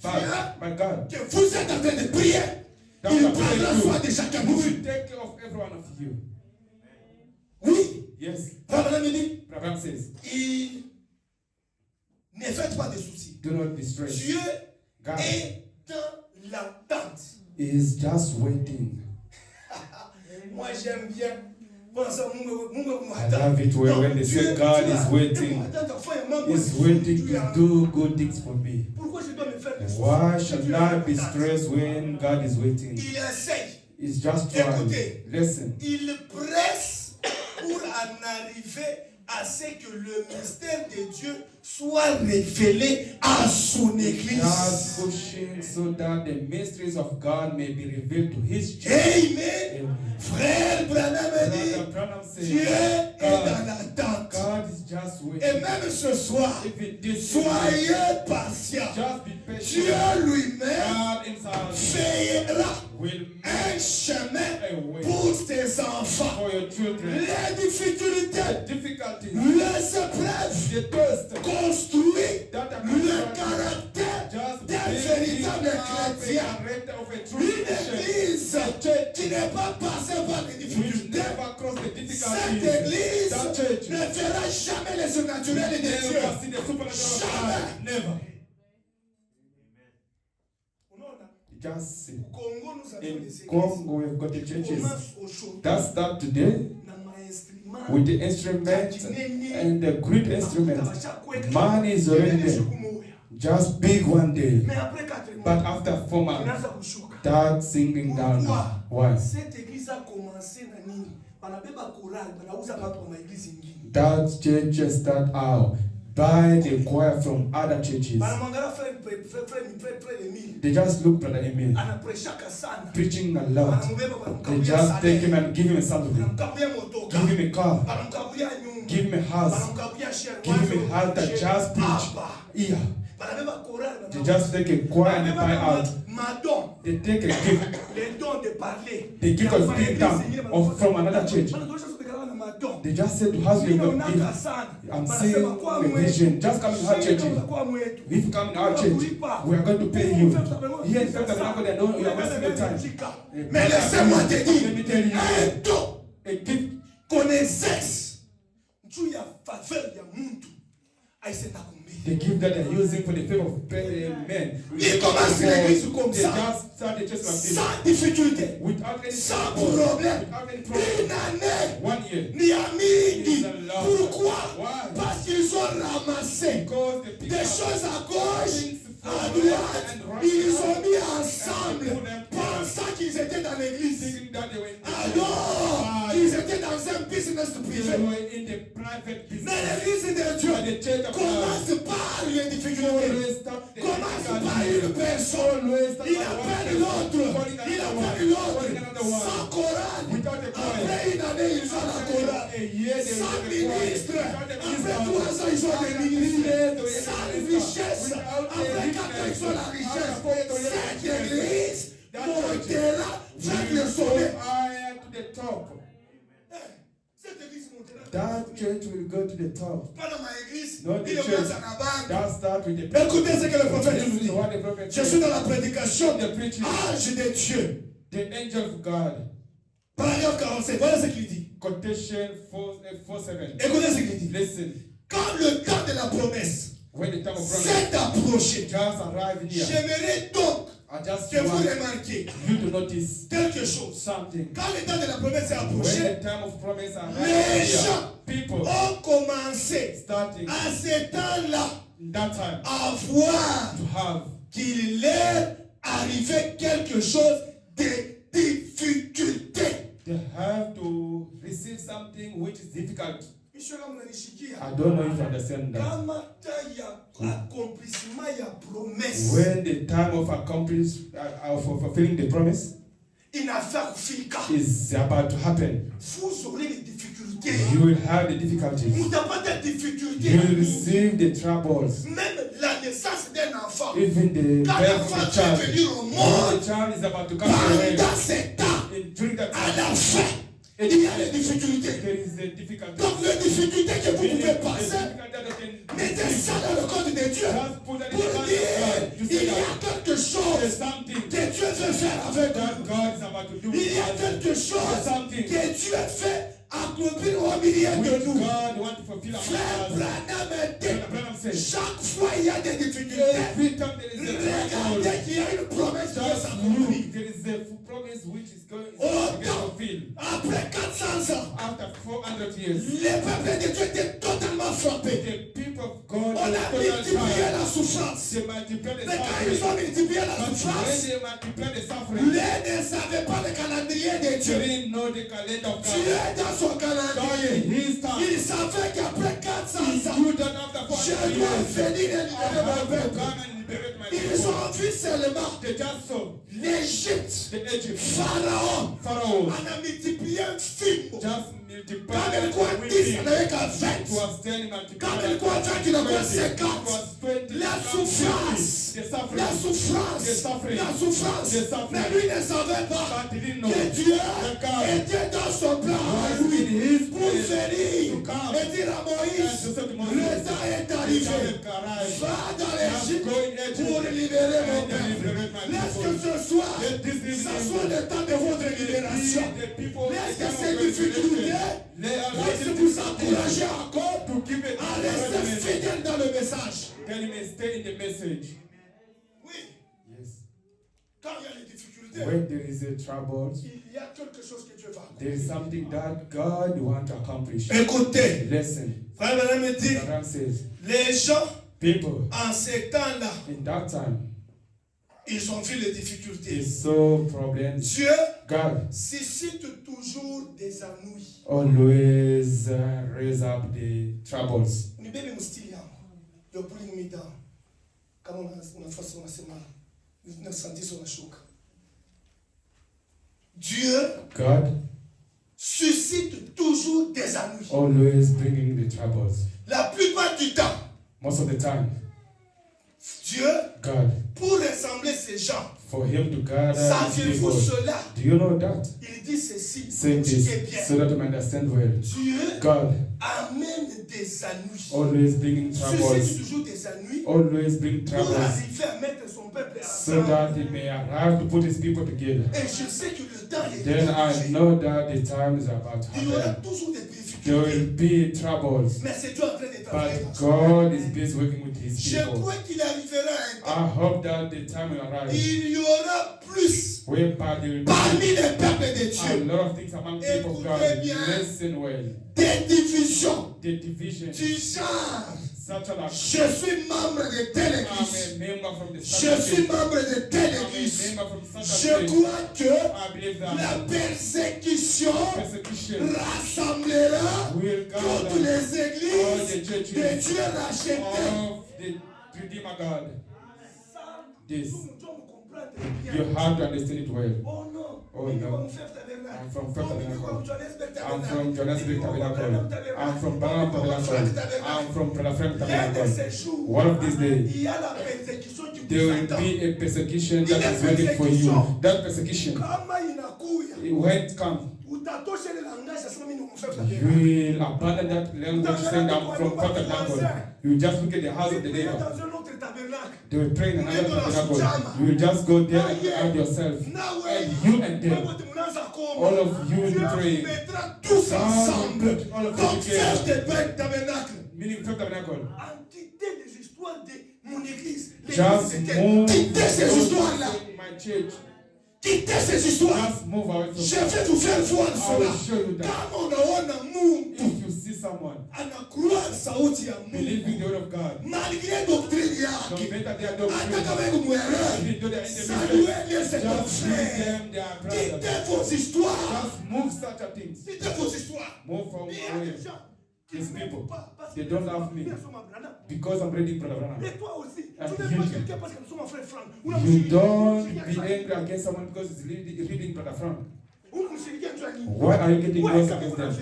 but by God. Que vous êtes en train de prier. That Il you are prendra praying soin to. de chacun de Who vous. will take care of every one of you? Oui. Yes. Frère Branham dit, Abraham says, il ne faites pas de soucis. do not be stressed. Dieu God est dans l'attente. is just waiting. Moi j'aime bien. Pour ça, I love it when they say God is waiting. He's waiting to do good things for me. Pourquoi je dois me faire des Why soucis? should I be stressed when God is waiting? Il essaye. It's just trying. Listen. Il presse pour en arriver à ce que le mystère de Dieu soit révélé à son église. Just pushing so that the mysteries of God may be revealed to His church. Amen. Amen. Frère Branham dit, Brother Branham says, Dieu est dans God, l'attente. God is just Et waiting. même ce soir, If it is soyez patients. just be Dieu patient. lui-même God himself veillera will un make chemin a way pour ses enfants. for your children. Les difficultés, Difficulties, les épreuves the thirst construisent that are le caractère just d'un building véritable up chrétien. a character of a true Une Christian. église qui n'est pas passée par les Will difficultés. never cross the Cette difficulties. église That church ne verra jamais les surnaturels de Dieu. never see the supernatural of God. Never. Just see. Au Congo, nous avons In des églises. Congo, we've got the On churches commence au chauffeur. that start today Na mainstrument. with the instruments and the great instruments. Money is already there. Just big one day. Mais après 4 mois, But after 4 months, inaanza kushuka. start singing down. Pourquoi? Why? Cette église a commencé na nini? Banabeba chorale, banauza watu wa maéglise ingine. That churches start out by the choir from other churches. Banamwangalia frère Emile. They just look Brother Emil Anapreshaka sana. preaching a lot. Banamubeba They banamkabulia just take him salaire. and give him a salary. Banamkabulia motoka. Give him a car. Banamkabulia nyumba. Give him a house. Banamkabulia share. Give him a house that just preach. Abba. Yeah. Banabeba chorale. They just take a choir and buy out. Madon. They take a gift. Les dons de parler. They give us big down from another church. madon. They just said to us, Mimi you naonaka sana. I'm Wanasema seeing kwa a mwetu. vision. Just come in our church. Kwa mwetu. If you come in our church, we are going to pay you. Here in fact, they don't, you are wasting your time. Mais laissez-moi te Let me tell dire, you, un don a gift qu'on exerce, Juu ya faveur ya mtu. Aisenda kumbili. the gift that they're using for the favor of men. il commence l'église comme They ça, just start the church like this. sans difficulté, Without any sans trouble, problème. without any Une problem. année, 1 year. ni à midi. It's a lot. Pourquoi? Why? Parce qu'ils ont ramassé Because the people des choses à gauche, things à from droite, right and right ils les now, ont mis and ensemble, they put them pensant qu'ils étaient dans l'église. thinking that they were in the Alors, ils étaient dans un business They privé. were in the private Mais business. l'église de Dieu But the church of God commence par les difficultés. always stop the Commence par difficulty. une personne. Always start Il by one appelle person, l'autre. calling Il another appelle one, l'autre. calling another one. Sans chorale. Without a choir. Après une année, ils ont la chorale. A year they Sans were in the choir. ministre. Without a Après minister. 3 ans, ils ont des After 3 ministres. years, they were Sans in the richesse. Without a Après 4 ans, richesse. ils ont la richesse. After 4 years, they were in Cette the richesse. église That church montera vers le will sommet. go higher to the top. Cette église montera. That church will go to the top. Pas dans ma église. Not the Il est church. à la banque. That start with the Écoutez ce que le prophète nous Listen dit. to what the prophet Je suis said. dans la prédication The preaching. Ange de Dieu. The angel of God. Paragraphe 47. Voilà ce qu'il dit. Quotation 4:7. Écoutez ce qu'il dit. Listen. Quand le temps de la promesse When the time of promise s'est approché, just arrived here, j'aimerais donc I just que vous want remarquiez you to notice quelque chose. something. Quand le temps de la promesse s'est When approché, the time of promise les arrived here, gens people ont commencé starting à ce temps-là in that time à voir to have qu'il leur arrivait quelque chose de difficulté. they have to receive something which is difficult. Misho kama unanishikia. I don't know if you understand that. Kama ta ya accomplissement ya promesse. When the time of of fulfilling the promise Inafaa kufika. is about to happen, Vous aurez les difficultés. you will have the difficulties. Mutapata difficulté. You will receive the troubles. Même la naissance d'un enfant. Even the Quand birth of l'enfant a child. va venir au When monde, the child is about to come to the Pendant ce temps, world, during that à la time, fin, il y a les difficultés. there is a difficulty. Donc les difficultés que vous Meaning, pouvez the passer, difficulty that you can mettez ça dans le code de Dieu. just put that in the Pour hand dire, of God. You il say y a that quelque there's chose something que Dieu veut faire avec that nous. God is about to do Il y a with us. quelque chose que Dieu fait accomplir au milieu de Which nous. God wants to fulfill Frère among us. Branham dit, Brother Branham says, chaque fois il y a des difficultés. every time there is a trouble, Regardez qu'il y a une promesse qui va just s'accomplir. look, there is a promise which is going to get fulfilled. Après 400 ans, After 400 years, les peuples de Dieu étaient totalement frappés. the people of God On a were multiplié total la souffrance. they multiplied the Mais quand ils suffering. ont multiplié la But when souffrance, they multiplied the suffering, les ne savaient pas le calendrier de they Dieu. didn't know the calendar of Dieu God. dans son God calendrier, in His time, il savait qu'après 400 He ans, knew that after je 400 dois years, venir et I libérer mon have to peuple. come and liberate my Ils people. ont vu seulement They just saw l'Égypte, the Egypt, Pharaon, Pharaoh, on a multiplié un film. just Quand il multiplied croit 10, everything. on n'avait qu'à It 20. was 10 Quand multiplied. il croit 20, il en croit 20. 50. It was 20. La souffrance, The suffering. la souffrance, The suffering. la souffrance. The suffering. Mais lui ne savait pas But he didn't know que Dieu that God était dans son plan à was lui in His pour place venir to come et dire à and Moïse, to say to Moses, le temps est the arrivé. time has arrived. Va dans Just l'Égypte go in Egypt pour libérer mon and peuple. liberate my Laisse que people. ce soir, Let this ça evening soit le temps de votre libération. the people Laisse que the time ces of resurrection. difficultés Let us puissent vous encourager encore to give it à rester fidèle dans le message. Then you may stay in the message. Oui, Yes. quand il y a les difficultés, When there is a trouble, il y a quelque chose que Dieu va there accomplir. is something that God wants to accomplish. Écoutez, Listen, Frère Branham me dit, Abraham says, les gens people en ces temps-là, in that time ils ont vu les difficultés. is so problems. Dieu God Suscite toujours des ennuis. always raise up the troubles. Nibebe mstili yangu. Yo pulling me down. Kama unafasi unasema unasantiza unashuka. Dieu God suscite toujours des ennuis. always bringing the troubles. La plupart du temps, Most of the time, Dieu God pour rassembler ces gens, for him to gather his saviez-vous people. cela? Do you know that? Il dit ceci, Say ce qui est this bien. so that you may understand well. Dieu God amène des ennuis. always bringing Suscite troubles, toujours des ennuis always bring pour troubles, arriver à mettre son peuple so ensemble. that he may arrive to put his people together. Et je sais que le temps est Then I arrivé. know that the time is about to Il y aura happen. toujours des There will difficultés. be troubles, Mais c'est Dieu en train de travailler. but God is busy working with his Je people. crois qu'il arrivera un temps. I hope that the time will arrive Il y aura plus whereby there will parmi be les peuples de a Dieu lot of things among people of God. Écoutez bien. Listen well. des divisions The division, du genre. such a Je suis membre de telle I'm église. a member from the Je such suis a membre de telle I'm a église. member from such a Je church. crois que I believe la that persécution persecution rassemblera will toutes gather les all églises the de churches Dieu rachetées. of the Redeemer God. This, Nous devons comprendre you bien. have to understand it well. Oh non. Oh Mais no. nous sommes tabernacle. I'm from Oh, First mais nous Tabernacle. sommes Johannesburg I'm tabernacle. from Johannesburg Nous sommes Tabernacle. Branham tabernacle. I'm from Nous Branham sommes Frank Tabernacle. tabernacle. I'm from Brother Frank Il y a de Tabernacle. ces jours. One of these days, Il y a la persécution qui there vous will attend. be a persecution that is waiting for you. That persecution, Kama inakuya. when it comes, Utatosha ile langage sasa mimi nimfanya you will abandon that language saying I'm from First Tabernacle. You will just look at the house of the Priez neighbor. dans un autre tabernacle. They will pray in another tabernacle. You will just go there and add yourself. And you and them, all of you will be praying. mettra tous ensemble. All of Donc you together. Serge de tabernacle. Meaning First Tabernacle. En quitter les histoires de mon église. Just L'église move. quittez ces histoires-là. My church. Quittez ces histoires. Just move away from Je vais vous faire voir I cela. will show you that. Kama unaona Mungu If you see someone anakroa sauti ya Mungu believing the word of God, malgré doctrine no yake, matter their hata doctrine, kama yuko mwerere, even though they are in the saluez-les, c'est ton just greet frère. them, they are brothers. Quittez vos histoires. Just move such a things. Quittez vos histoires. Move from Mais il y a away. des gens qui These ne m'aiment people, pas parce they que don't love me. ils sont ma Branham. Because I'm reading Brother Branham. Et toi aussi, And tu n'aimes pas you- quelqu'un parce que nous sommes un frère Franck. You don't be angry against someone because he's reading Brother Frank. Why are you getting close against them?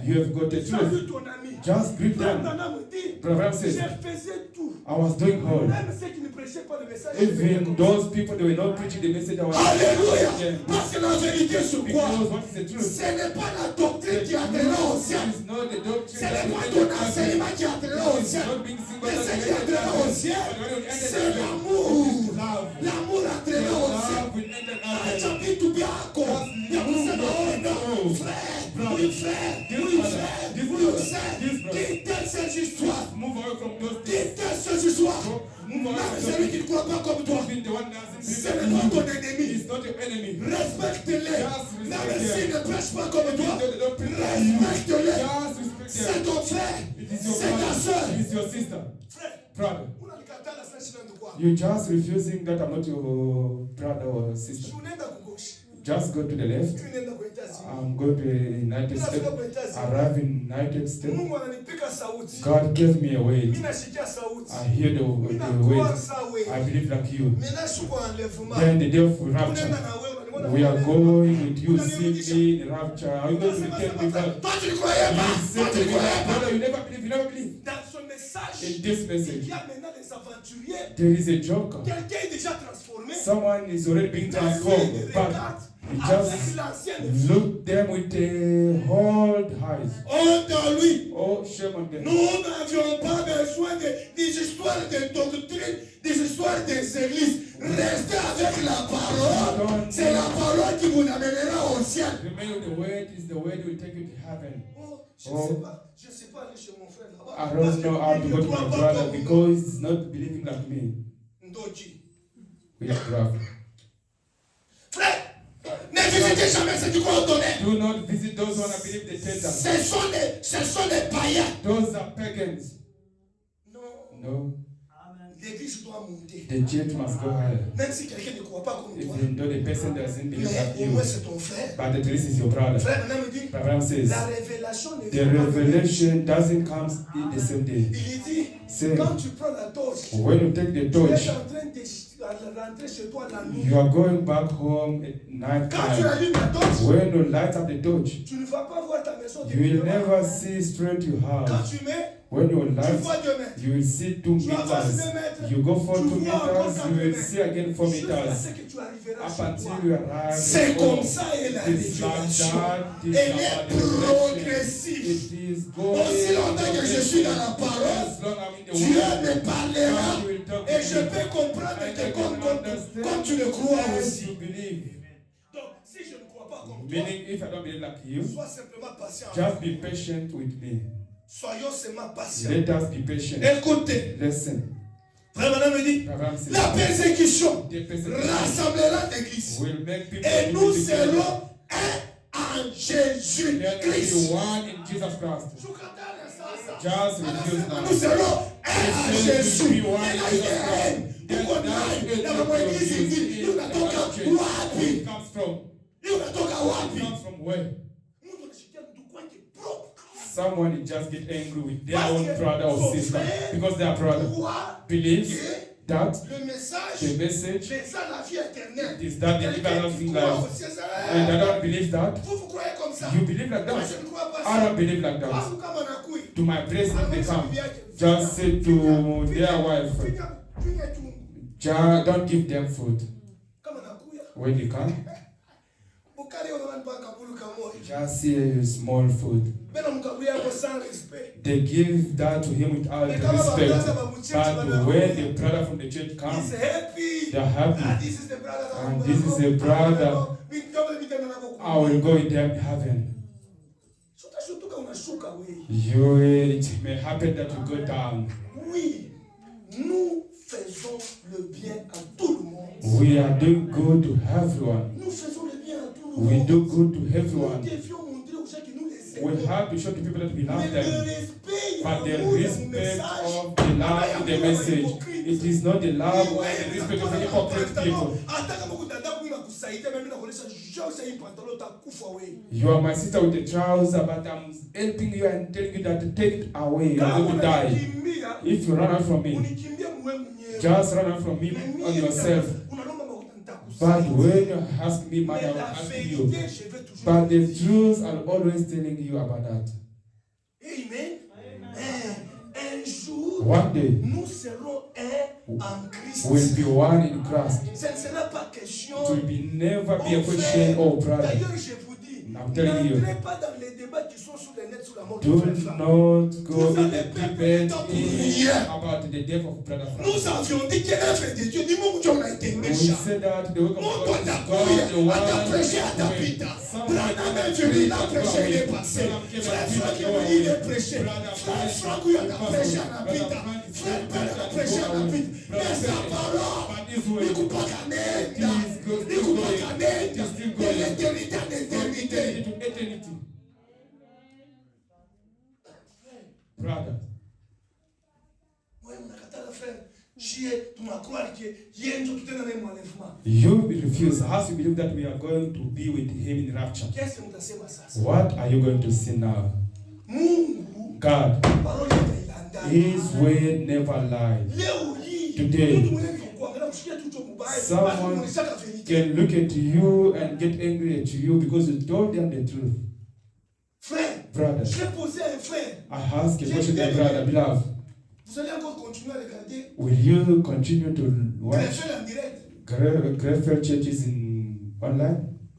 You have got the truth. ton ami. Just greet them. Branham dit, Brother Branham je says, faisais tout. I was doing all. Même ceux qui ne prêchaient pas le message. Even those people, they were not preaching the message I was Alléluia. preaching. Parce que la vérité sur quoi? Because what is the truth? Ce n'est pas la doctrine The qui atteindra au truth ciel. is not the Ce doctrine n'est that pas will ton enter enseignement qui atteindra au It's ciel. not being single Mais ce that qui will atteindra au ciel, But when it c'est enter l'amour. love. L'amour atteindra au ciel. Love will enter Acha vitu vyako ya kusema ona frère, oui frère, oui frère, oui frère. Quittez ces histoires. Move away from those things. Quittez ces histoires. Move away Même from celui those qui ne things. croit pas comme toi, Even the one that ce doesn't n'est pas ton believe ennemi. is not your enemy. Respecte-les. Même respect s'il ne prêche pas comme toi, Even though they don't preach like you, respecte-les. just respect C'est them. ton frère, It is your c'est ta soeur. brother. It is your sister. Frère, Brother. unanikataa sana shida ndio kwa. You just refusing that I'm not your brother or sister. Unaenda kugoshi. Just go to the left. Mimi naenda kwa Itazi. I'm going to the United States. Arrive in United States. Mungu ananipika sauti. God gave me a way. Mimi nasikia sauti. I hear the Mimi way. nakuwa sawa. I believe like you. Mimi nashuka enlèvement. Then the day of Unaenda rapture. na wewe unaniona. We are going with you. See me in the rapture. Are you going to return me back? Toi tu ne croyais pas. You Toi said tu to ne me, croyais pas. brother, you never believe, you never believe. Dans ce message, In this il message, y a maintenant des aventuriers. there is a joker. Quelqu'un est déjà transformé. Someone is already being transformed, but he Avec just l'ancienne. look them with the old eyes. Honte à lui. Oh, shame on them. Nous n'avions pas besoin des histoires de doctrine, des histoires des églises. Restez avec la parole. C'est la parole qui vous amènera au ciel. Remain with the word is the word will take you to heaven. Oh, je ne sais pas. Je ne sais pas aller chez mon frère là-bas. I don't know how to go to my brother because he's not believing like me. Ndoji. Witchcraft. Frère, ne visitez jamais ceux qui croient au tonnerre. Do not visit those who want to believe the tender. Ce sont des païens. Those are pagans. Non. No, L'église doit monter. the church must go higher. Même si quelqu'un ne croit pas comme toi. Even though the person doesn't believe like Mais au you, moins c'est ton frère. but at least is your brother. Frère, maintenant me dit, Abraham says, la révélation ne the vient pas. revelation doesn't come in the same day. Il dit, Say, quand tu prends la torche, when you take the tu es torch, en train vas rentrer chez toi la nuit. You are going back home at night Quand tu time. allumes la torche, When you light up the torch, tu ne vas pas voir ta maison. you will never see straight your Quand house. tu mets, When you tu light, vois 2 mètres. you will see 2 Tu avances 2 meters. mètres. You go for Tu 2 vois encore meters, 4 you will mètres. see again 4 Jusqu'à meters. ce que tu arriveras Up chez until toi. you arrive. C'est home. comme ça et la It is like révélation. that, it is Elle about est the revelation. progressive. It is going. Aussi longtemps que je suis dans la parole, As long I'm in the Dieu word, me parlera God will talk et to je you. peux comprendre And que I can comme tu le crois understand aussi. as you believe. Donc, si je ne crois pas comme toi, Meaning, if I don't believe like you, sois simplement patient. just be patient with me. Soyons seulement patients. Let us be patient. Écoutez, Listen. Frère Madame me dit, Abraham said, la persécution the persecution rassemblera l'église. will make people Et nous together. serons un en Jésus There will be Christ. one in Jesus Christ. Just refuse now. Nous serons un en Jésus. Et là, il est reine. Uko naye na mama église ingine unatoka wapi? It comes from. Unatoka It wapi? comes from where? Mtu anashikia mtu kwake propre. Someone will just get angry with their own brother or sister because their brother believes that Le message the message c'est ça la vie éternelle. is that the everlasting life. And I don't believe that. Vous croyez comme ça? You believe like Moi, that? je ne crois pas I ça. don't believe like that. Wangu kama nakui. To my place when they come, just say to their wife, Finya tu. don't give them food. Kama nakuya. When they come, Bukali unaona mpaka bulu kamoja. just see small food. Bena mkabuya kwa sans respect. They give that to him without respect. But when the brother from the church He's comes, happy. they're happy. This is the brother. And this is the brother. I will go with them in heaven. Utashutuka unashuka wewe. It may happen that you go down. Oui, nous faisons le bien à tout le monde. We are doing good to everyone. Nous faisons le bien à tout le We monde. do good to Nous everyone. devions montrer aux gens que nous les We aimons. have to show to people that we Mais love le them. respect, But the l'amour, le respect message, of the love in the message, it is not the love and the respect of the hypocrite people. hata kama kudada kuna kusaidia mimi nakuonesha josha hii pantalo utakufa wewe. You are my sister with the trouser, but I'm helping you and telling you that to take it away. You're going to die. If you run out from me, Unikimbia mwe mwenyewe. just run out from me on yourself. Unaomba makuta But nitakusaidia. when you ask me, man, I Mais will la ask vérité, you. je vais toujours But the dire. truth, I'm always telling you about that. Amen. Un jour, One day, nous serons un en Christ. we'll be one in Christ. Ce ne sera pas question. It will be never be a question, oh brother. D'ailleurs, je vous dis, I'm telling you. n'entrez pas dans les débats qui sont sur le net sur la mort de Do frère Franck. not go in the debate about the death of brother Nous Frank. avions dit que l'œuvre de Dieu, dis-moi où on a été We méchant. said that the work of Mon God toi is God, the à ta prêché à ta one pita. Someone Branham est venu, il a prêché, il est passé. Frère Franck est venu, il est prêché. Frère Franck, il a prêché à la pita. Frère Père a prêché à la pita. Mais sa parole, il coupe pas canette. Il coupe pas canette. De l'éternité à l'éternité. to eternity. Brother, Moi, mnakataa frère. Shie tunakubali ke yeye ndio tutenda naye mwanefuma. you refuse. As you believe that we are going to be with him in rapture. Kiasi mtasema sasa? What are you going to see now? Mungu God, parole yake ilandana. His word never lies. Leo hii Today, mtu mwenye kuangalia mshikia tu job mbaya. someone Basi mnashaka verite. can look at you and get angry at you because you told them the truth. Frère, Brother, j'ai posé à un frère. I ask a question, my brother, beloved. Vous allez encore continuer à regarder Will you continue to watch Greffel en direct. Greffel churches in online?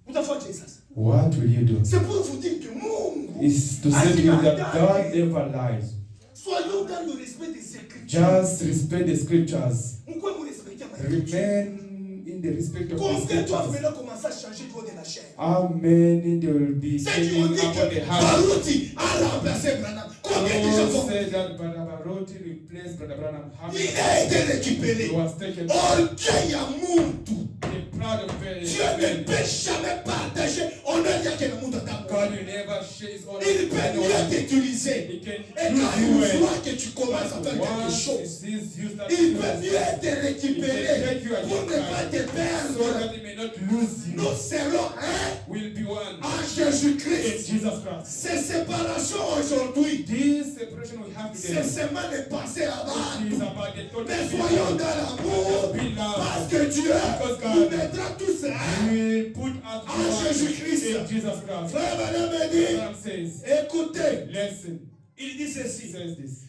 Utafuata sasa. What will you do? C'est pour vous dire que Mungu Is to say to you that God never lies. soyons dans le respect des écritures. Just respect the scriptures. Pourquoi vous respectez ma écriture? Remain in the respect of the Combien doivent scriptures. maintenant commencer à changer du haut de la chair? How many there will be Ceux qui ont changing dit upon the que heart? Baruti a remplacé Branham. Combien de gens Those vont... said that Brother Baroti replaced Brother Branham. How Il many? a été récupéré. He was taken. Orgueil à Muntu. The proud of Dieu ne peut jamais partager On ne dit que le monde God t'appelle. will never share his honor Il with peut anyone. mieux t'utiliser. He can Et quand use you il voit well. que tu commences à faire quelque Once he chose, sees you start il to peut do mieux it, te récupérer pour ne pas te so perdre. that he may not lose you. Nous serons un We'll be one en in Jésus-Christ. Jesus Christ. Ces séparations aujourd'hui, This separation we have c'est today seulement le passé avant is tout. about the total Mais soyons dans l'amour, parce que Dieu nous mettra tous un We will put us en one Jésus-Christ. in Jesus Christ. Frère Madame me dit, Abraham says, écoutez, listen, Il dit he ceci. says this.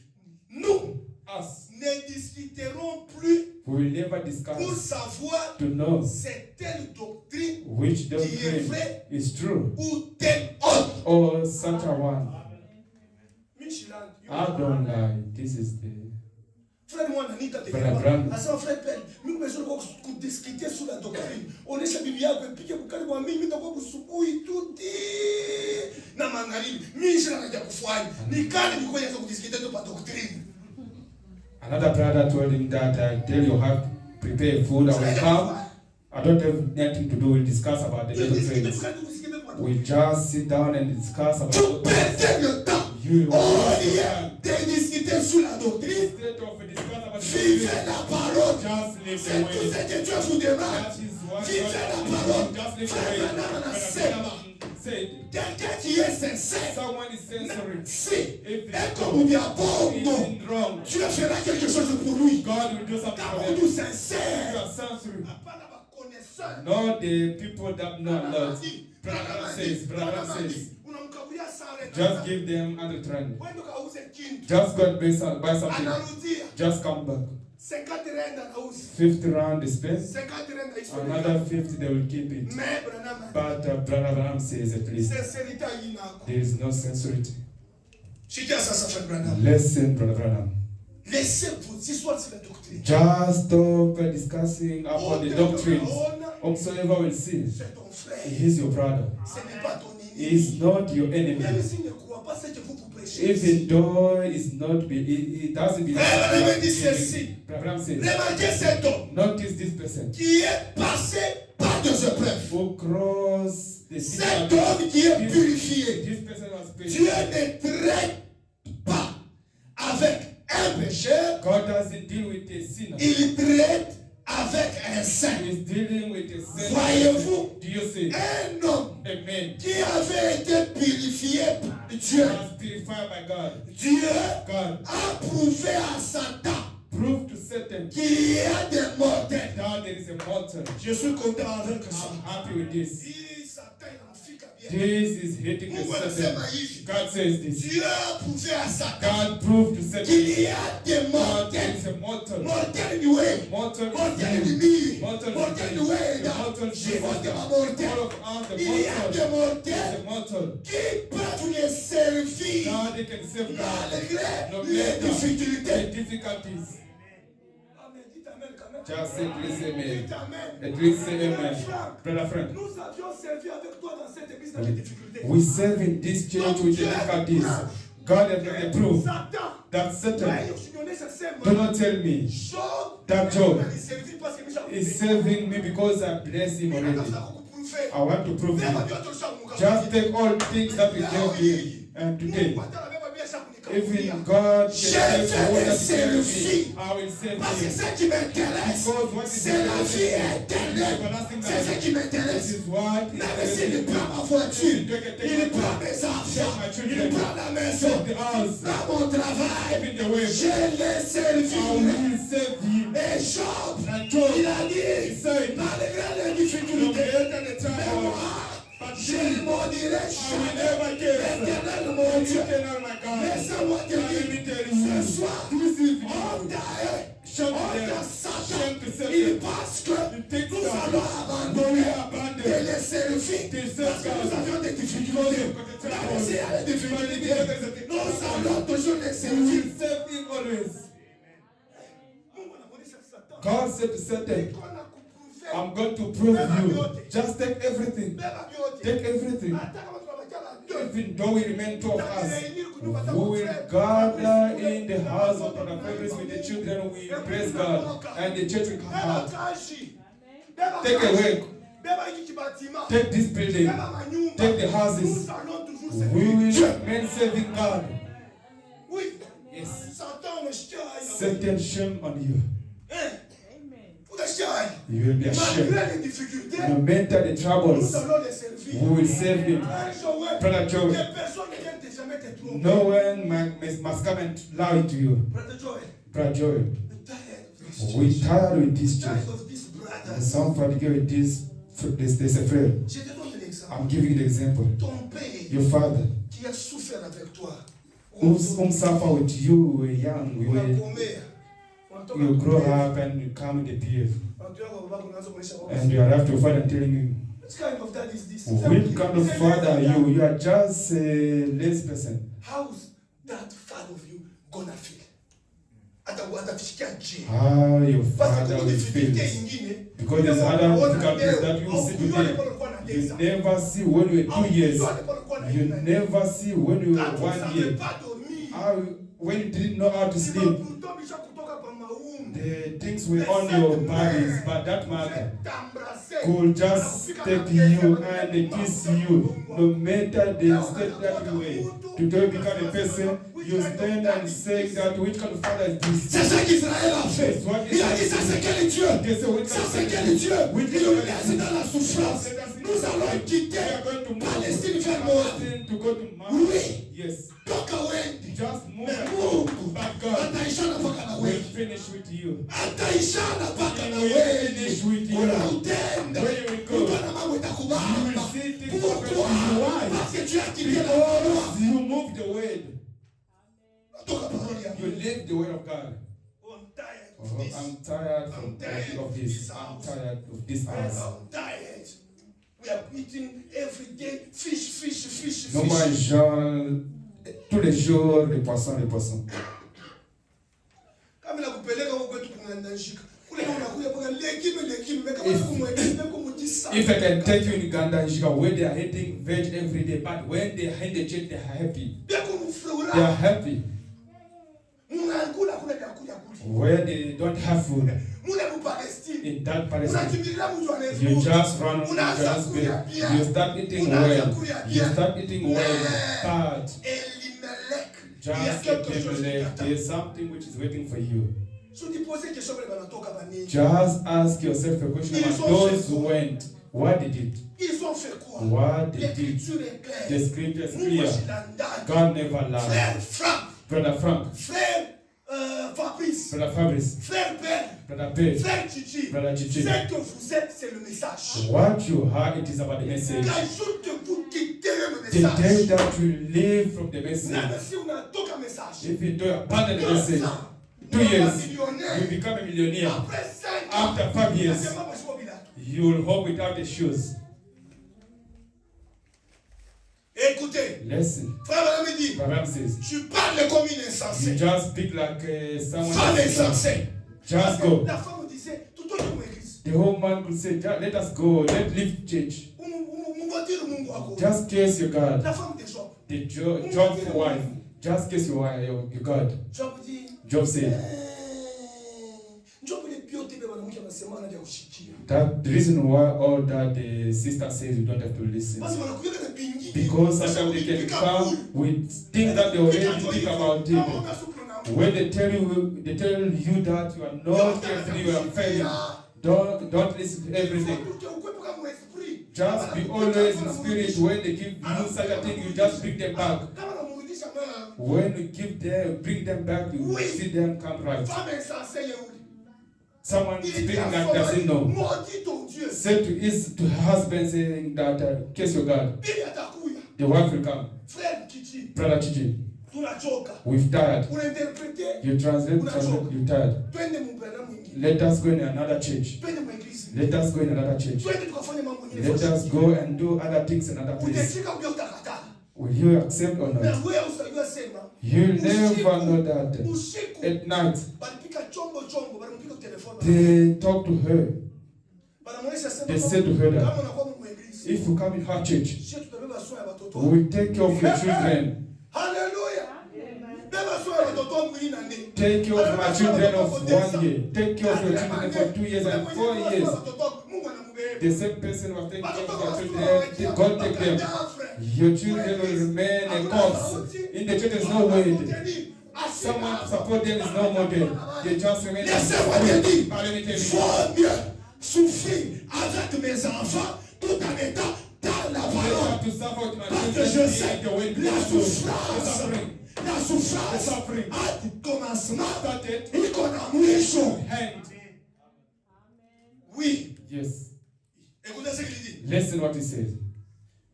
nous Us, Ne discuterons plus we will never pour discuss savoir to know c'est telle doctrine which doctrine is true ou telle autre. or such a one. Micheland, I don't lie. This is the frère moi nanita te Brother kaba. Branham. Asa frère Pell, mimi besoin kwa kudiscuter sur la doctrine. Onesha Biblia yako ipike bukali kwa mimi nitakuwa kusubuhi tuti. Na magharibi. Mimi shina kaja kufanya. Nikani niko yaza kudiscuter tu pa doctrine. Another brother told him that I tell you have to prepare food. I will come. I don't have nothing to do. We'll discuss about the little things. We just sit down and discuss about tu perdais le temps. you. Au lieu de discuter sur la doctrine, Instead of discuss about the vivez doctrine, la parole. just live C'est the tout way. ce que Dieu vous demande. That is what Vivez la God parole. just live the Frère way. Branham Brother said, Branham said, quelqu'un qui est sincère, someone is censoring. si, If et comme il y a bon, it's non, in wrong, Dieu fera quelque chose pour lui. God will do something Car for on them. nous You sincère. are censoring. Hapana bakonnaisseur. Not the people that know Lord. Branham Brother dit, says, brother Branham says, dit, unamkabulia sana. just give them under trend. Wende ukauze kintu. Just go and buy something. Anarudia. Just come back. 50 renda anauza. Fifth round is spent. 50 renda ispeleka. Another 50 they will keep it. Mais Branham dit, But Brother Branham says at least sincérité inako. there is no censority. Shikia sasa frère Branham. Listen, Brother Branham. Laissez vos histoires sur la doctrine. Just stop discussing upon the doctrines. Whomsoever will see, C'est ton frère. he is your brother. Ce n'est pas ton He ennemi. is not your Même enemy. s'il ne croit pas ce que vous prêchez. Even though it's not, he doesn't believe. Branham dit ceci. Brother Branham says, Remarquez cet homme notice this person qui est passé par des épreuves. who crossed the sea. Cet homme qui est purifié. This person was Dieu patient. ne traite pas avec un pécheur, God doesn't deal with a sinner. il traite avec un saint. He's dealing with a sinner. Voyez-vous, Do you see? un homme Amen. qui avait été purifié par Dieu, Was purified by God. Dieu God a prouvé à Satan proved to Satan qu'il y a des mortels. that there is a mortal. Je suis content avec ça. I'm happy with this. Si Satan il en fit bien. This is hitting the Mungu Satan. anasema hivi. God says this. Dieu a prouvé à Satan God proved to Satan qu'il y a des that there mortels. is a mortal. Mortels du way. Mortal Mortels is du you. nuit. Mortal Mortels is du you. way. The mortal is you. Život est mortel. All of us, the Il y a des mortal mortels is a mortal. qui peuvent les servir God, they can save God. malgré No les matter the difficultés. difficulties. Amen. Dites amen quand même. Just say please amen. Dites amen. At least say amen. Franck, Brother Frank, nous avions servi avec toi dans cette église dans les difficultés. we serve in this church with the difficulties. God has made a proof Satan, that ouais, Satan, je connais ce serment. do not tell me, Job, that Job il servit parce que Michel is serving me because I bless him already. I want to prove you. Just take all things that we gave him. And today, even God can Je take all vais that servir. he gave me. I will serve Parce que him. ce qui m'intéresse, c'est la vie éternelle. C'est ce qui This m'intéresse. is what Même s'il prend ma voiture, il prend mes enfants, il prend la maison, the house, il prend mon travail, even the way. je les I servirai. will serve him. Et Job, And Job, il a he dit, said, malgré les "No difficultés, greater the mais time, moi, but je me, ne m'en dirai I will jamais. never give. Éternel mon Dieu, Eternal my God. laisse-moi te Let me dire, tell you, ce soir, this is honte à eux, Shut honte them. à Satan. Shame to Satan. Il pense que Take nous that. allons abandonner We abandon. et les servir parce que nous avions des difficultés. Même s'il y a des difficultés, nous allons toujours les We servir. will serve him always. God said to Satan, I'm going to prove you. Just take everything. Take everything. Even though we remain two of us, we will gather in the house of Brother Fabrice with the children. We praise God, and the church will come out. Take away. Take this building. Take the houses. We will remain serving God. Yes. Satan, shame on you. You will be ashamed. No matter the troubles, we will serve Him. Brother Joel, no one must come and lie to you. Brother Joel, we're tired with this church. Some fatigue with this affair. I'm giving you the example. Your father, who suffer with you, were young, you grow up and you come in the PF. And you are after your father telling you, which kind of dad is this? Which kind of father are you? You are just a less person. How's that father of you gonna feel? How your father will feel. Because there's other difficulties that you see today. You never see when you were 2 years. You never see when you were 1 year. When you didn't know how to sleep. The things were on your bodies, but that mother could just take you and kiss you. No matter the state that you were, to become a person, you stand and say that which kind of father is this? C'est ce qu'Israël a fait. Il a dit ça c'est quel Dieu? Ça c'est quel Dieu? Il nous laisse dans la souffrance. Nous allons quitter Palestine vers Moab. Oui. Yes. Donc just move. But God, ataishana mpaka na wewe. Finish with you. Ataishana mpaka na wewe. Finish with you. Unautenda. Utana mambo itakubamba. Pourquoi? Parce que tu as quitté la parole. You move the word. Toka parole ya You live the word of God. I'm tired of this. I'm tired of this house. I'm tired. We are eating every day fish. Nous mangeons tous les jours les poissons. If I can take you in Uganda, where they are eating veg every day, but when they are in the church, they are happy. They are happy. Where they don't have food. In that Palestine, you just run, you start eating well. But just there's something which is waiting for you. Just ask yourself a question about those who went. What did it? What did it? The scripture is clear. God never lied. Brother Frank. Fabrice. Brother Fabrice. Frère Père. Brother Père. Frère Chichi. Brother Chichi. Ce que vous êtes, c'est le message. What you have, it is about the message. L'ajout de vous quitter le message. The day that you live from the message. Même si on a tout un message. If you don't abandon the message, 2 years, you become a millionaire. After 5 years, you will walk without the shoes. Écoutez, listen. Frère me dit, tu parles comme une insensée. You just speak like someone insensé. Just go. La femme disait, tout au long l'église. The whole man could say, let us go, let's leave church. Just kiss your God. La femme de Job. The Job's wife. Just kiss your God. Job dit. Job said. That the reason why all that the sister says you don't have to listen. Because sometimes they can come with things that they already think about it. When they tell you that you are not careful, you are failing. Don't listen to everything. Just be always in spirit. When they give you such a thing, you just bring them back. When you bring them back, you see them come right. Someone speaking like doesn't know. Said to her husband saying that, kiss your God. The wife will come. Brother Chichi. We've tired. You translate, you tired. Let us go in another church. Let us go in another church. Let us go and do other things in another place. Will you accept or not? You'll never know that. At night, they talk to her. They said to her that if you come in her church, we will take care of your children. Hallelujah. Take care of my children of 1 year. Take care of your children for 2 years and 4 years. The same person was taking care of your children. God take them. Your children will remain a corpse. In the church is no way. Someone support them is no model. They just remain. Laissez-moi te dire, faut mieux souffrir avec mes enfants tout en étant dans la parole. Parce que je sais la souffrance a du commencement et qu'on a mouillé. Oui. Yes. Écoutez ce qu'il dit. Listen what he said.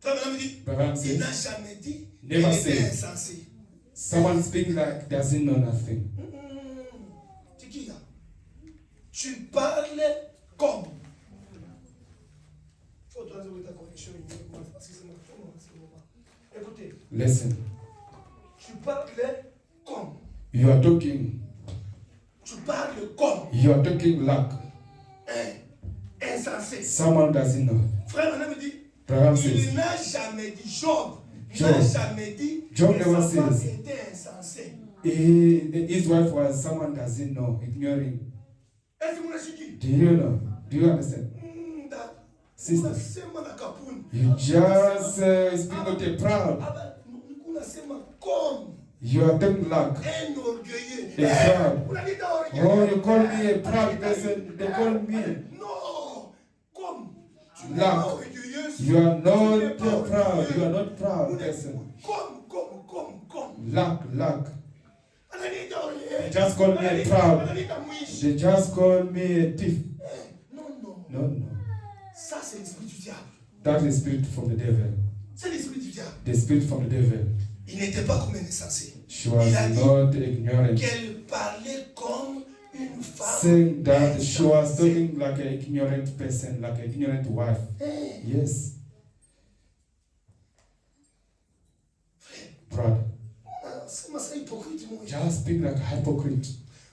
Abraham Il n'a says, jamais dit Never qu'il said. était insensé. Someone speaking like doesn't know nothing. C'est qui là? Tu parles comme. Faut trouver ta connexion. Écoutez, Listen. tu parles comme. You are talking. Tu parles comme You are talking like un insensé. someone doesn't know. Frère, on me dit, Abraham il says, n'a jamais dit Job. Il Job. n'a jamais dit Job que never sa femme says. était insensée. his wife was someone doesn't know, ignoring. Est-ce que vous l'avez dit? Do you know? Do you understand? Sister, Unasema na kapuni. you just speak of the proud. Unasema comme You are talking like un orgueilleux. a proud. Unaniita Oh, orgueilleux. you call me a proud person. They call me. Non, comme tu n'es Like, pas orgueilleuse. You are Tu n'es not pas proud. orgueilleux. You are not proud Une- person. Comme. Lack. Ananiita orgueilleux. They just call me a proud. Ananiita mwishi. They just call me a thief. Non. No. Ça, c'est l'esprit du diable. That is spirit from the devil. C'est l'esprit du diable. The spirit from the devil. Il n'était pas comme un insensé. She was Il a dit not ignorant. qu'elle parlait comme une femme. Saying that she was talking like an ignorant person, like an ignorant wife. Hey, Yes. Proud. c'est ma hypocrite, mon gars. Just speak like a hypocrite.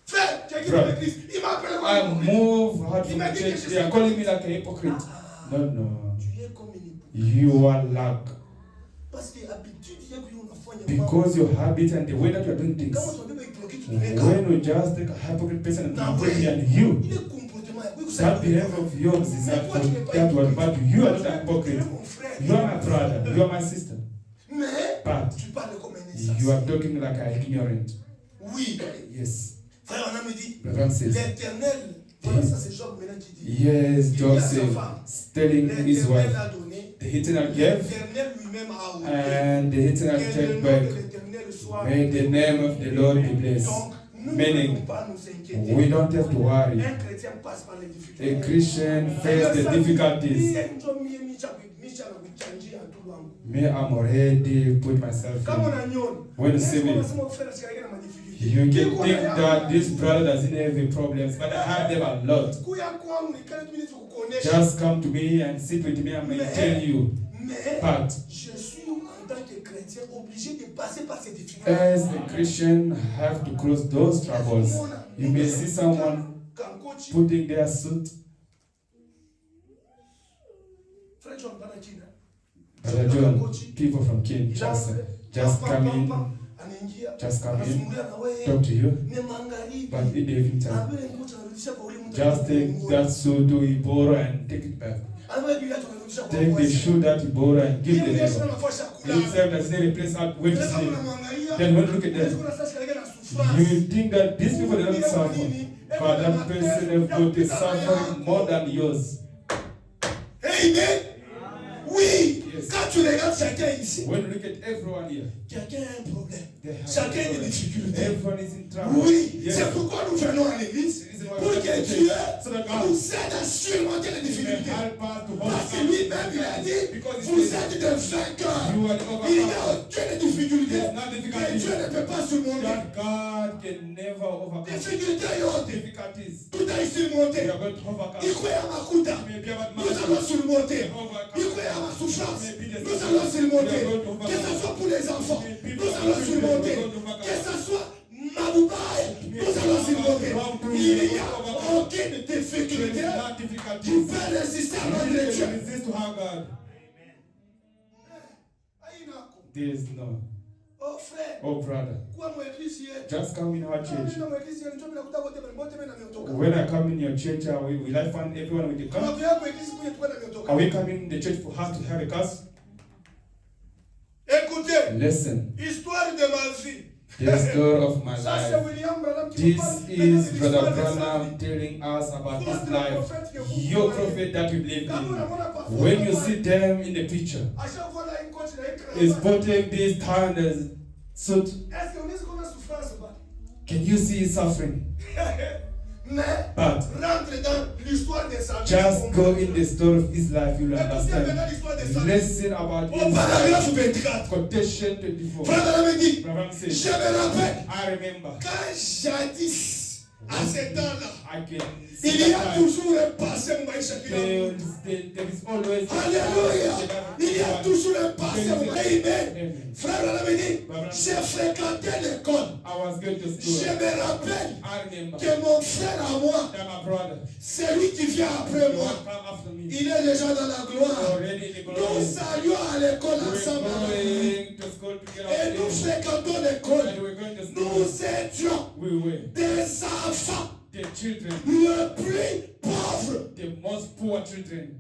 Frère, j'ai quitté Brother. l'église. Il m'a appelé comme I un hypocrite. move hard from the church. They are calling me like a hypocrite. No. Tu es comme une hypocrite. You are like. Parce que l'habitude, il y a que l'on a fait. Because your habit and the way that you are doing things. Quand on dit hypocrite, tu deviens calme. When you just take a hypocrite person and put it on you, Il est comportement. Oui, vous that savez. behavior of yours is not for that one, but you are not a hypocrite. Mon frère. You are my brother, you are my sister, Mais but tu parles comme un insensé. you are talking like an ignorant. Oui. Yes. Frère, on a me dit, Abraham says, l'Éternel, voilà, ça c'est Job maintenant qui dit. yes, Il Job dit à sa said, femme, telling his l'Éternel wife, a donné, the eternal gave, l'Éternel lui-même a ôté. and the eternal Que le take nom de back. l'Éternel soit May the name of the Lord be blessed. Donc, nous ne Meaning, devons pas nous inquiéter. we don't have to worry. Un chrétien passe par les difficultés. A Christian face the difficulties. Me, I'm already put myself in. When you see me, you can think that this brother doesn't have any problems, but I have them a lot. Just come to me and sit with me, I may tell you. But je suis en tant que chrétien obligé de passer par ces difficultés. as a Christian, have to cross those troubles. You may see someone putting their suit. Brother John, people from King just come in, talk to you. But in the evening time, just take that suit to Ibora and take it back. Take the shoe that you borrow and give the neighbor. Himself does not replace out where to sleep. Then when you look at them, you think that these people don't suffer, but that person have got a suffering more than yours. Amen. Oui. Yes. Quand tu regardes chacun ici, When you look at everyone here, chacun a un problème. they have Chacun a a des problem. difficultés. Everyone is in trouble. Oui, Yes. c'est pourquoi nous venons à l'église. Pour que Dieu nous aide à surmonter les difficultés. Help us to Parce que overcome. lui-même, il a dit, vous êtes des vainqueurs. You are the Il n'y a overcomer. aucune difficulté There's no que difficulty Dieu ne peut pas surmonter. that God can never overcome. Difficultés yote, Difficulties. tout a We surmonté. are going to overcome. Iko ya makuta, Maybe about nous allons surmonter. Iko ya ma souffrance, nous allons surmonter. Que ce soit pour les enfants, nous allons surmonter. Que ce soit Maboubaï, nous allons surmonter. Il n'y a aucune difficulté qui peut résister à notre Dieu. Resist to our God. There is no. Oh, Oh frère, Oh brother, quoi mon église hier? just come in our church. Mon église hier, njoo bila kutabote bali bote na miotoka. When I come in your church, will I find everyone with the Kama car? kwa yako église kuye tukue na miotoka. Are we coming in the church for us to have a car? Écoutez, Listen, histoire de ma vie. the story of my Ça c'est life. William Branham qui This nous parle is maintenant de Brother l'histoire de sa Branham vie. telling us about his Votre life. prophète que vous Your voyez. prophet that you believe Quand on a in. mon parfois, When you see them in the picture, à chaque fois là, une coach, il a écrit is là-bas. putting this kind of suit. Est-ce qu'on dit qu'on a souffrance ou pas? Can you see his suffering? Mais But rentre dans l'histoire de sa vie. just go in the story of his life, you'll Écoutez maintenant understand. l'histoire de sa vie. Listen about Au his paragraphe life. 24. Quotation 24. Frère Branham dit, Branham je says, me rappelle I remember. quand jadis, à ce temps-là, I can il see y a that time. toujours un passé maïcha qui l'a There is always Alléluia. Il y a toujours un passé Amen. Amen. Frère Branham dit, j'ai fréquenté l'école. I was going to Je school. me rappelle I remember que mon frère à moi, that my brother celui qui vient après will moi, come after me. il est déjà dans la gloire. Already in the Nous glory. saluons à l'école We're ensemble. going to school together. Et nous fréquentons l'école. And we're going to Nous school. étions We were des enfants the children, le plus pauvres. the most poor children.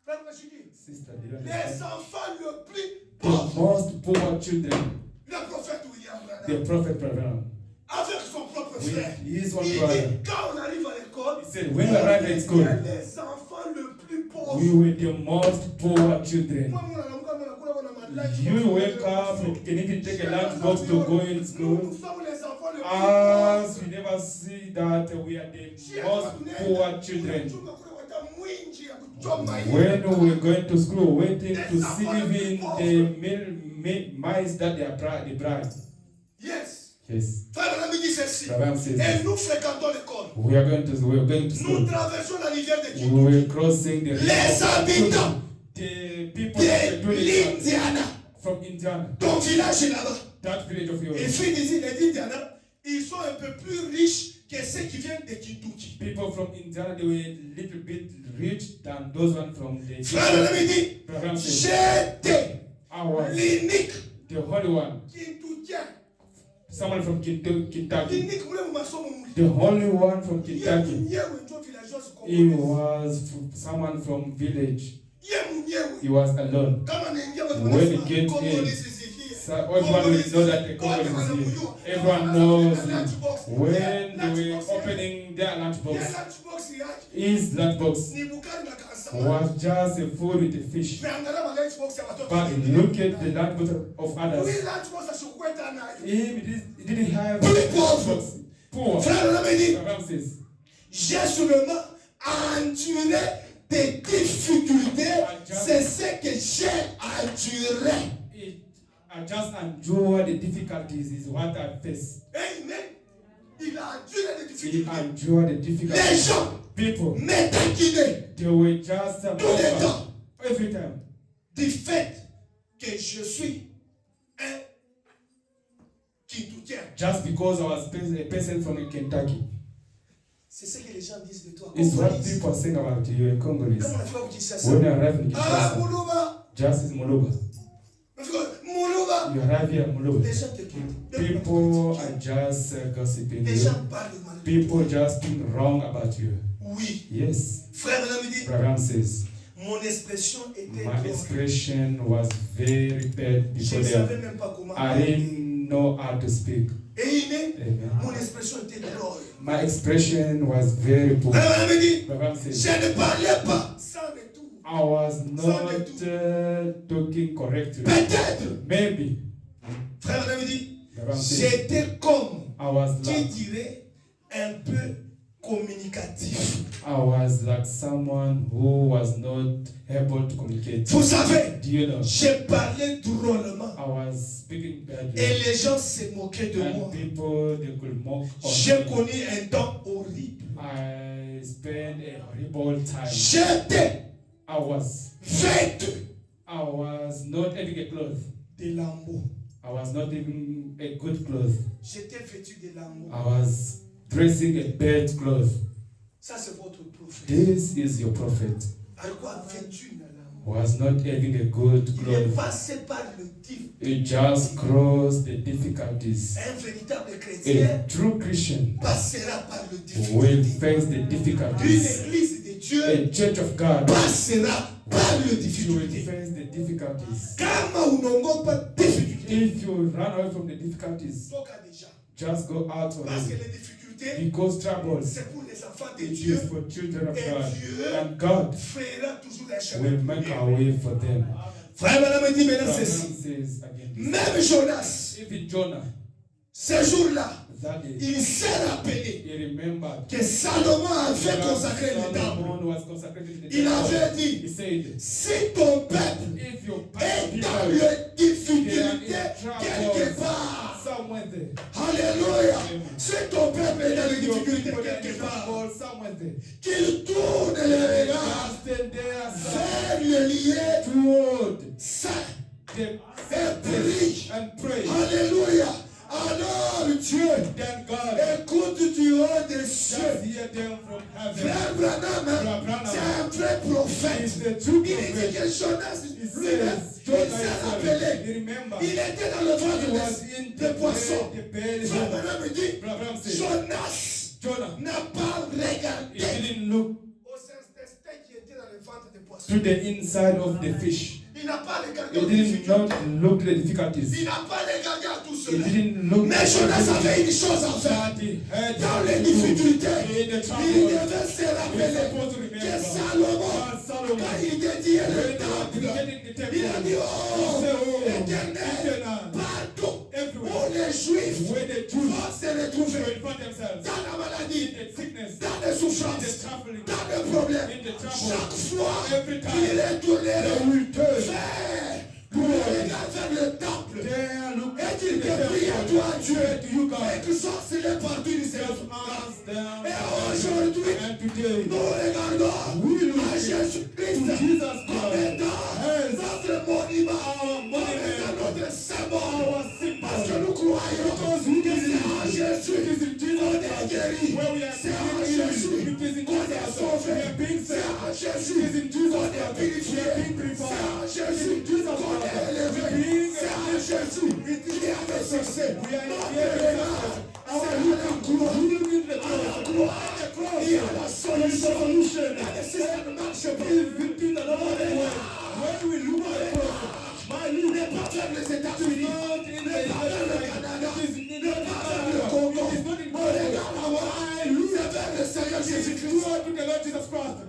Frère Machidi, Sister, do you les understand? enfants le plus The pauvres. most poor children. Le prophète William The Branham, prophet Branham. avec son propre With frère, his il one dit, brother. quand on arrive à l'école, He said, when we arrived at school, les enfants le plus pauvres. we were the most poor children. Moi, mon anamuka, mon akula, mon amadla, You wake up, you can even take a lunch box to go in Nous school. sommes les enfants le plus pauvres. As we never see that we are the most poor children. When we were going to school, waiting to see even the mice that they are they bride. Yes. Yes. Frère Branham dit ceci. Branham says Et this. nous fréquentons l'école. We are going to Nous school. traversons la rivière de We Kivu. were crossing the Les habitants the people de from l'Indiana, from Indiana, ton village est là-bas. that village of Les yours. filles d'Indiana, ils sont un peu plus riches que ceux qui viennent de Kentucky. People from Indiana, they were a little bit rich than those one from the Frère Branham dit, Branham says, j'étais I was l'unique the holy one. Kentuckien. Someone from Kentucky. L'unique, vous voulez maçon, mon The only one from Hier, Kentucky. hier, où une villageoise He congolaise. was someone from village. Hier, hier, He was alone. quand on est indien, When he get in, Congolese is here. so everyone will know that the Congo is here. Everyone knows him. When they were opening their lunchbox, his lunchbox was just a food with a fish. But look at the lunchbox of others. He didn't have lunchbox. Poor. Frère Branham dit, Branham says, j'ai seulement enduré des difficultés. C'est ce que j'ai enduré. I just endure the difficulties is what I face. Amen. Il a enduré des He difficultés. endure the Les difficulties. gens People, me taquinaient they were just tout le over temps every time. du fait que je suis un Kentuckien. Just because I was a person from Kentucky. C'est ce que les gens disent de toi. It's what Congolese. people are saying about you, a Congolese. Comment on a fait pour dire ça? When you arrive in Ah, Kinshasa, Moulouba. just as Muluba. Moulouba. You arrive here, Muluba. Les gens te quittent. People are just gossiping Les you. gens parlent mal. People just think wrong about you. Oui. Yes. Frère Branham dit, Branham says, mon expression était my drôle. expression was very bad Je ne before savais them. même pas comment I parler. didn't know how to speak. Et il est, Amen. mon expression était drôle. My expression was very poor. Frère Branham dit, Branham je says, ne parlais pas sans retour. I was not talking correctly. Peut-être. Maybe. Frère Branham dit, Branham says, j'étais comme, I was qui like, dirait, un peu communicatif. I was like someone who was not able to communicate. Vous savez, Do you know? j'ai parlé drôlement. I was speaking Et badly. les gens se moquaient de moi. And people, they could mock J'ai on me. connu un temps horrible. I spent a horrible time. J'étais I was vêtu not having a cloth. de lambeaux. I was not even a good cloth. J'étais vêtu de lambeaux. I was dressing a bad cloth. Ça, c'est votre prophète. This is your prophet. Alors quoi, vêtu de lambeaux? was not having a good Il est growth. passé par le diff. He just crossed the difficulties. Un véritable chrétien A true Christian passera par le will difficulté. face the Une difficulties. église de Dieu A church of God passera par le will difficulté. face the difficulties. Kama unaogopa difficulté, If you run away from the difficulties, toka déjà. just go out Parce que already. les difficultés, Because troubles, c'est pour les enfants de it Dieu. is for children of Et God. Dieu And God fera toujours un chemin. will make a way for them. Frère Madame dit maintenant Abraham ceci. says again, this. Même Jonas, Even Jonah, ce jour-là, that day, il s'est rappelé he remembered que Salomon avait that consacré le temple. Solomon was consecrated the Il temple. avait dit, He said, si ton peuple if your est dans people les difficultés quelque part, somewhere there, alléluia, si ton peuple est dans les if your difficultés people quelque in part, trouble somewhere there, qu'il tourne les regards just stand there vers le lieu toward saint the et prie. and pray. Alléluia. Alors Dieu, Then God écoute du haut des just cieux. hear them from heaven. Frère Branham, c'est un vrai He's prophète. the true Il dit prophet. que Jonas, He lui-même, says, il Jonah s'est himself, rappelé. he remembered, Il était dans le he ventre was in des poissons. the belly. Frère Branham dit, Abraham said, Jonas Jonah, n'a pas he regardé didn't look au intestin qui était dans le ventre des poissons. to the inside of the fish. Il n'a pas regardé He aux did difficultés. not look to the difficulties. Il n'a pas regardé à tout He cela. didn't look Mais Jonas avait une chose à faire. that he had Dans les to do. difficultés, In the il trouble, devait se he was rappeler supposed to que remember Salomon, that Solomon, quand il dédiait le when they were temple, dedicating the temple, il a dit, he oh, said, oh, Éternel, Eternal, partout où everywhere, les Juifs where the Jews vont se retrouver, will find themselves dans la maladie, in the sickness, dans les in the souffrances, traveling, dans les problèmes, in the trouble, chaque fois every time, qu'il retournerait they will turn vers pour regarder le temple, there, look et at qu'il the te prie à temple, toi, Dieu, pray to you, et God, que sorte les parties du Seigneur. hands down, Et aujourd'hui, and today, nous regardons à Jésus-Christ to Jesus comme Christ, étant as notre monument, our comme étant monument, notre symbole. our Parce que symbol, nous croyons because we que c'est en believe Jésus it is in qu'on Jesus est Christ guéri. where we are C'est en being Jésus healed, it is in qu'on est Jesus sauvé. we are being C'est saved, en it Jésus is in Jesus qu'on est Christ we purifié. are being C'est en purified, Jésus it is in Jesus qu'on est Christ élevé. we are being C'est en Jésus qui a fait succès. we are Notre here regard, our c'est à la looking croix. looking in the À la cross, croix, il y a la solution. Quand le système ne marche pas, everything that our way, when we look at the cross, my il look n'est pas vers les États-Unis, not in il the n'est pas vers le United Canada, States, it is in il n'est pas vers le the Congo. it is not in Mon regard Congo. là-bas, c'est vers le Seigneur Jésus-Christ. Glory to the Lord Jesus Christ.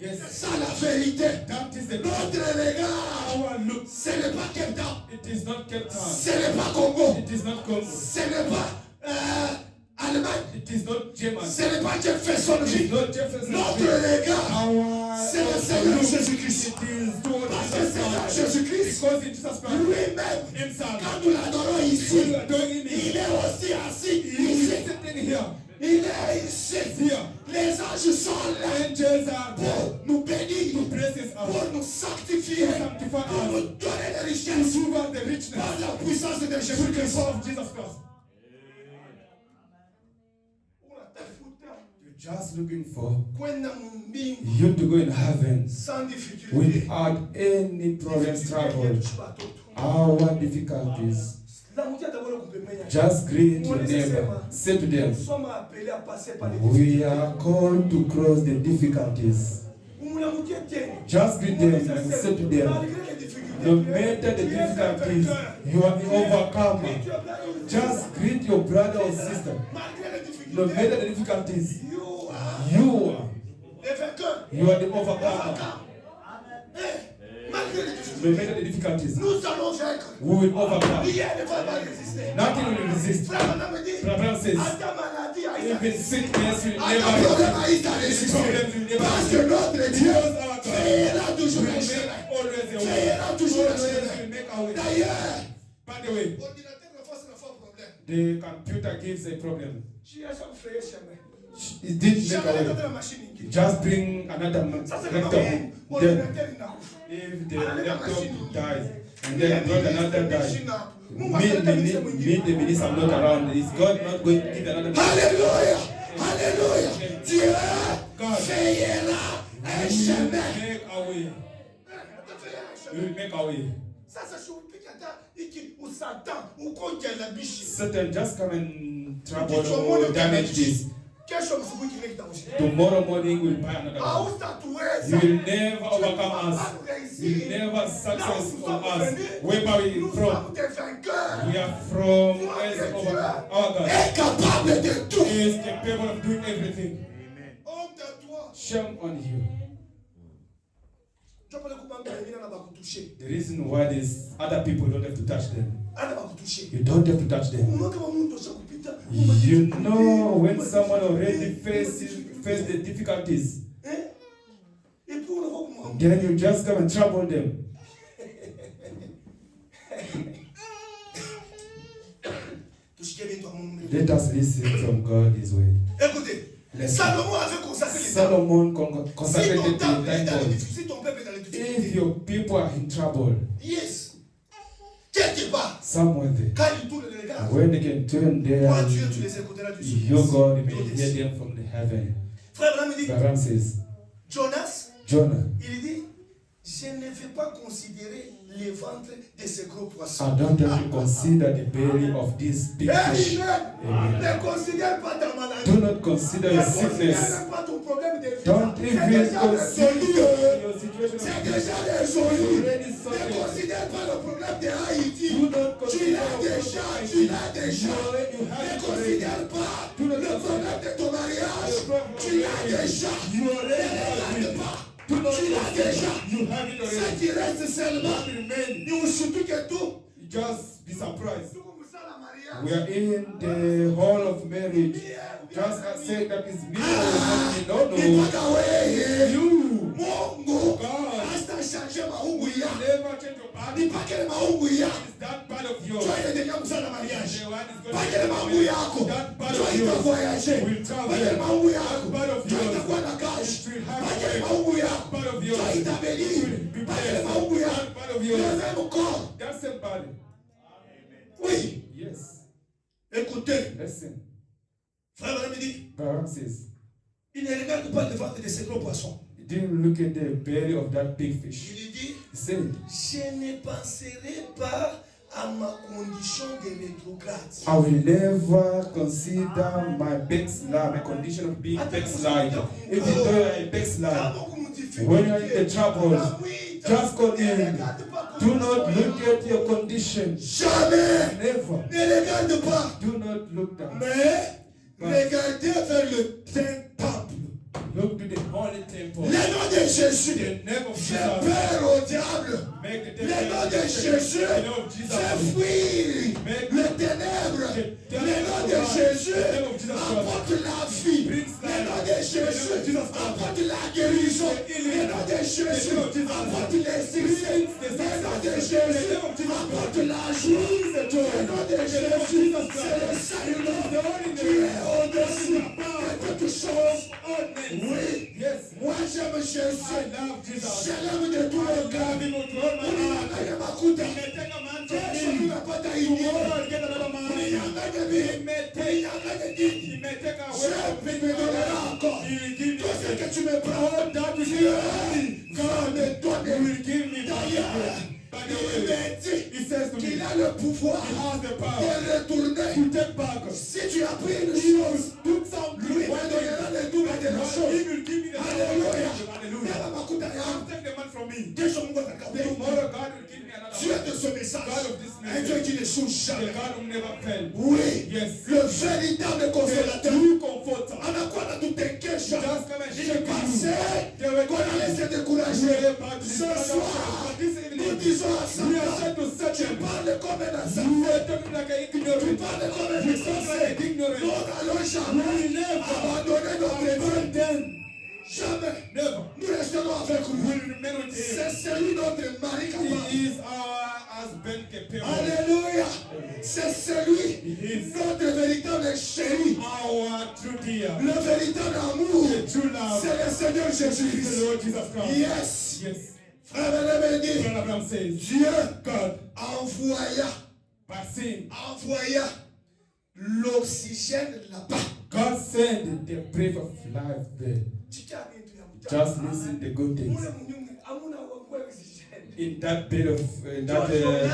Yes, C'est ça la vérité. that is the Notre regard, our look. ce n'est pas Cape Town, It is not Cape Town. ce n'est pas Congo, It is not Congo. ce n'est pas Allemagne, It is not Germany. ce n'est pas Jeffersonville. It is not Jefferson. Notre regard, Our c'est le Seigneur Jésus-Christ. It is toward Parce que Jesus Seigneur Christ. Jésus-Christ, Because in Jesus Christ lui-même, himself, quand nous l'adorons ici, we are doing it. il est aussi assis He is ici. sitting here. Il est ici. Here. Les anges sont là Angels are there pour nous bénir, to bless us, pour nous sanctifier, to sanctify pour nous us, donner des to richesses give us the richness par la puissance de to the Jésus-Christ. power of Jesus Christ. You're just looking for Kwenda mbingu you to go in heaven sans difficulté. without any problems, trouble, our difficulties. Just greet your neighbor. Say to them, Nous sommes appelés à passer par les we are called to cross the difficulties. Just greet them and say to them, no matter the difficulties, you are the overcomer. Just greet your brother or sister. No matter the difficulties, you are the overcomer. No matter the difficulties, Nous allons vaincre. we will overcome. Rien ne va pas résister. Nothing will resist. Frère Branham dit, Abraham says, à ta maladie, à even sickness will à never ton problème, resist. à Ista résister. Problems will never Parce resist. que notre Dieu Because our God créera toujours will un make chemin. always a way. Créera toujours un Always chemin. will make a way. D'ailleurs, By the way, l'ordinateur ne force pas problème. the computer gives a problem. J'ai un frère chemin. It did make Jamais a dans way. la machine qui. Just bring another Ça c'est laptop. comme Then, ordinateur il n'a pas. if the laptop dies, and then brought another dies, me, the minister, I'm not around. Is God not going to give another? Alléluia. Alléluia. Dieu God créera un will chemin. make a way. We will make our way. Sasa shupika hata iki usatan ukonja la bishi. Satan just come and trouble or damage this. Kesho msubuhi kile kitakushika. Tomorrow morning we'll buy another one. Hautatuweza. You will never overcome us. You will never success on us. Where are we from? We are from our God. Incapable de tout. He is capable of doing everything. Honte à toi. Shame on you. Tu peux kubanga wengine na bakutoucher. The reason why is other people don't have to touch them. Ana bakutoucher. You don't have to touch them. Unaona kama mtu ashakupita. You know when someone already face the difficulties, Et puis on va comment? then you just come and trouble them. Tushike vitu wa Mungu. Let us listen from God His way. Écoutez. Salomon avait consacré les Solomon consecrated the temple. Si ton peuple est dans les difficultés. If your people are in trouble, Yes. Quelque part. somewhere there, Quand ils tournent les regards. when they can turn there, Toi Dieu, tu les écouteras du ciel. your God may hear them from the heaven. Frère Abraham dit, Abraham says, Jonas, Jonah, il dit, je ne vais pas considérer les ventres de ces gros I poissons. don't have to consider the belly of this big fish. Amen. Ne considère pas ta maladie. Do not consider Ne your considère sickness. même pas ton problème de vie. Don't C'est even déjà consider résolu. your situation. C'est déjà résolu. Already Ne sorted. considère pas le problème de Haïti. Do not Tu consider l'as your déjà, problem. tu l'as déjà. You already Ne have it already. considère pas Do not le problème de ton mariage. Tu l'as déjà. You already Ne have regarde it. pas. Do not Tu l'as déjà. You have it Ce already. qui reste seulement, What remains? nous surtout que tout. Just be surprised. Nous comme ça la mariage. We are in the hall of marriage. Just as said that is me. No, no. Mpaka wewe You, Mungu God, hasta changer maungu you ya. never change your body. Nipake maungu ya. It's that part of yours. Toi endelea kuzala mariage. The one is going Pake to maungu yako. that part Toi of yours. itavoyager. Will travel. Pake maungu yako. That part of Toi yours. itakuwa na cash. It will have Pake a maungu way. yako. Part of yours. Toi itabeli. It will be Pake blessed. maungu yako. That part of Le yours. même corps. That same body. Oui. Yes. Écoutez. Listen. Frère Abraham dit, Abraham says, il ne regarde pas le ventre de ces gros poissons. he didn't look at the belly of that big fish. Il dit, He said, je ne penserai pas à ma condition de rétrograde. I will never consider my backslide, my condition of being backslide. Even though you are a backslide, when you are in the troubles, just call him. Do not look at your condition. Jamais Never. ne regarde pas. Do not look down. Mais regardez vers le saint temple. Look to the holy temple. Le nom de Jésus. The name of Fais Jesus. peur au diable. Make the Le devil nom de Jésus. The name of Fais Jesus. fuir le ténèbre. Le nom de Jésus apporte la vie. Le nom de Jésus apporte la guérison. Le nom de Jésus apporte les succès. Le nom de Jésus apporte la joie. Le nom de Jésus c'est le salut. Tu es au-dessus de toutes choses. Oui, Yes. moi j'aime Jésus. I love Jesus. Je l'aime de tout mon cœur. Love him with all my heart. Unataka makuta. He may take a man Kesho from me. tunapata ingine. Tomorrow I'll get another man. Uninyang'anye He mimi. may take. Uninyang'anye nini. He may take away Je from me. me donnerai encore. He will give me Tout ce again. que tu me prends, All that you Dieu give me, va me He donner. will give me D'ailleurs, back. By the il way, me dit He says to me, qu'il He a le pouvoir has the power de retourner. to take back. Si tu as pris une chose, lui me donnera le double de la He chose. will give me the Alléluia. Hallelujah. Beba makuta yangu. Take the man from me. Kesho Mungu atakwambia. Tomorrow God will give me another Dieu man. de ce message. God of this Un message. Dieu qui ne change The jamais. God who never fail. Oui, Yes. le véritable consolateur. True comforter. Anakuwa na tutekesha. Just come and Je shake you. pensais qu'on allait se décourager. Ce soir, This nous evening, disons à we are Satan, set to set tu him. parles comme un You assassin. are talking like an Tu ignorant. parles comme un You talk like insensé. an ignorant. Nous n'allons We jamais will never abandonner notre vie. abandon. Jamais. Never. Nous resterons avec We lui. will remain with him. C'est celui notre mari capable. He is our husband capable. Alléluia. C'est celui, is. notre véritable chéri. Our true dear. Le véritable amour, The true love. c'est le Seigneur The Jésus-Christ. Lord Jesus Christ. Yes. Yes. Frère Benet dit, Brother Abraham says, Dieu God, envoya l'oxygène là-bas. God sent the breath of life there. Just listen to the good things. in that bed of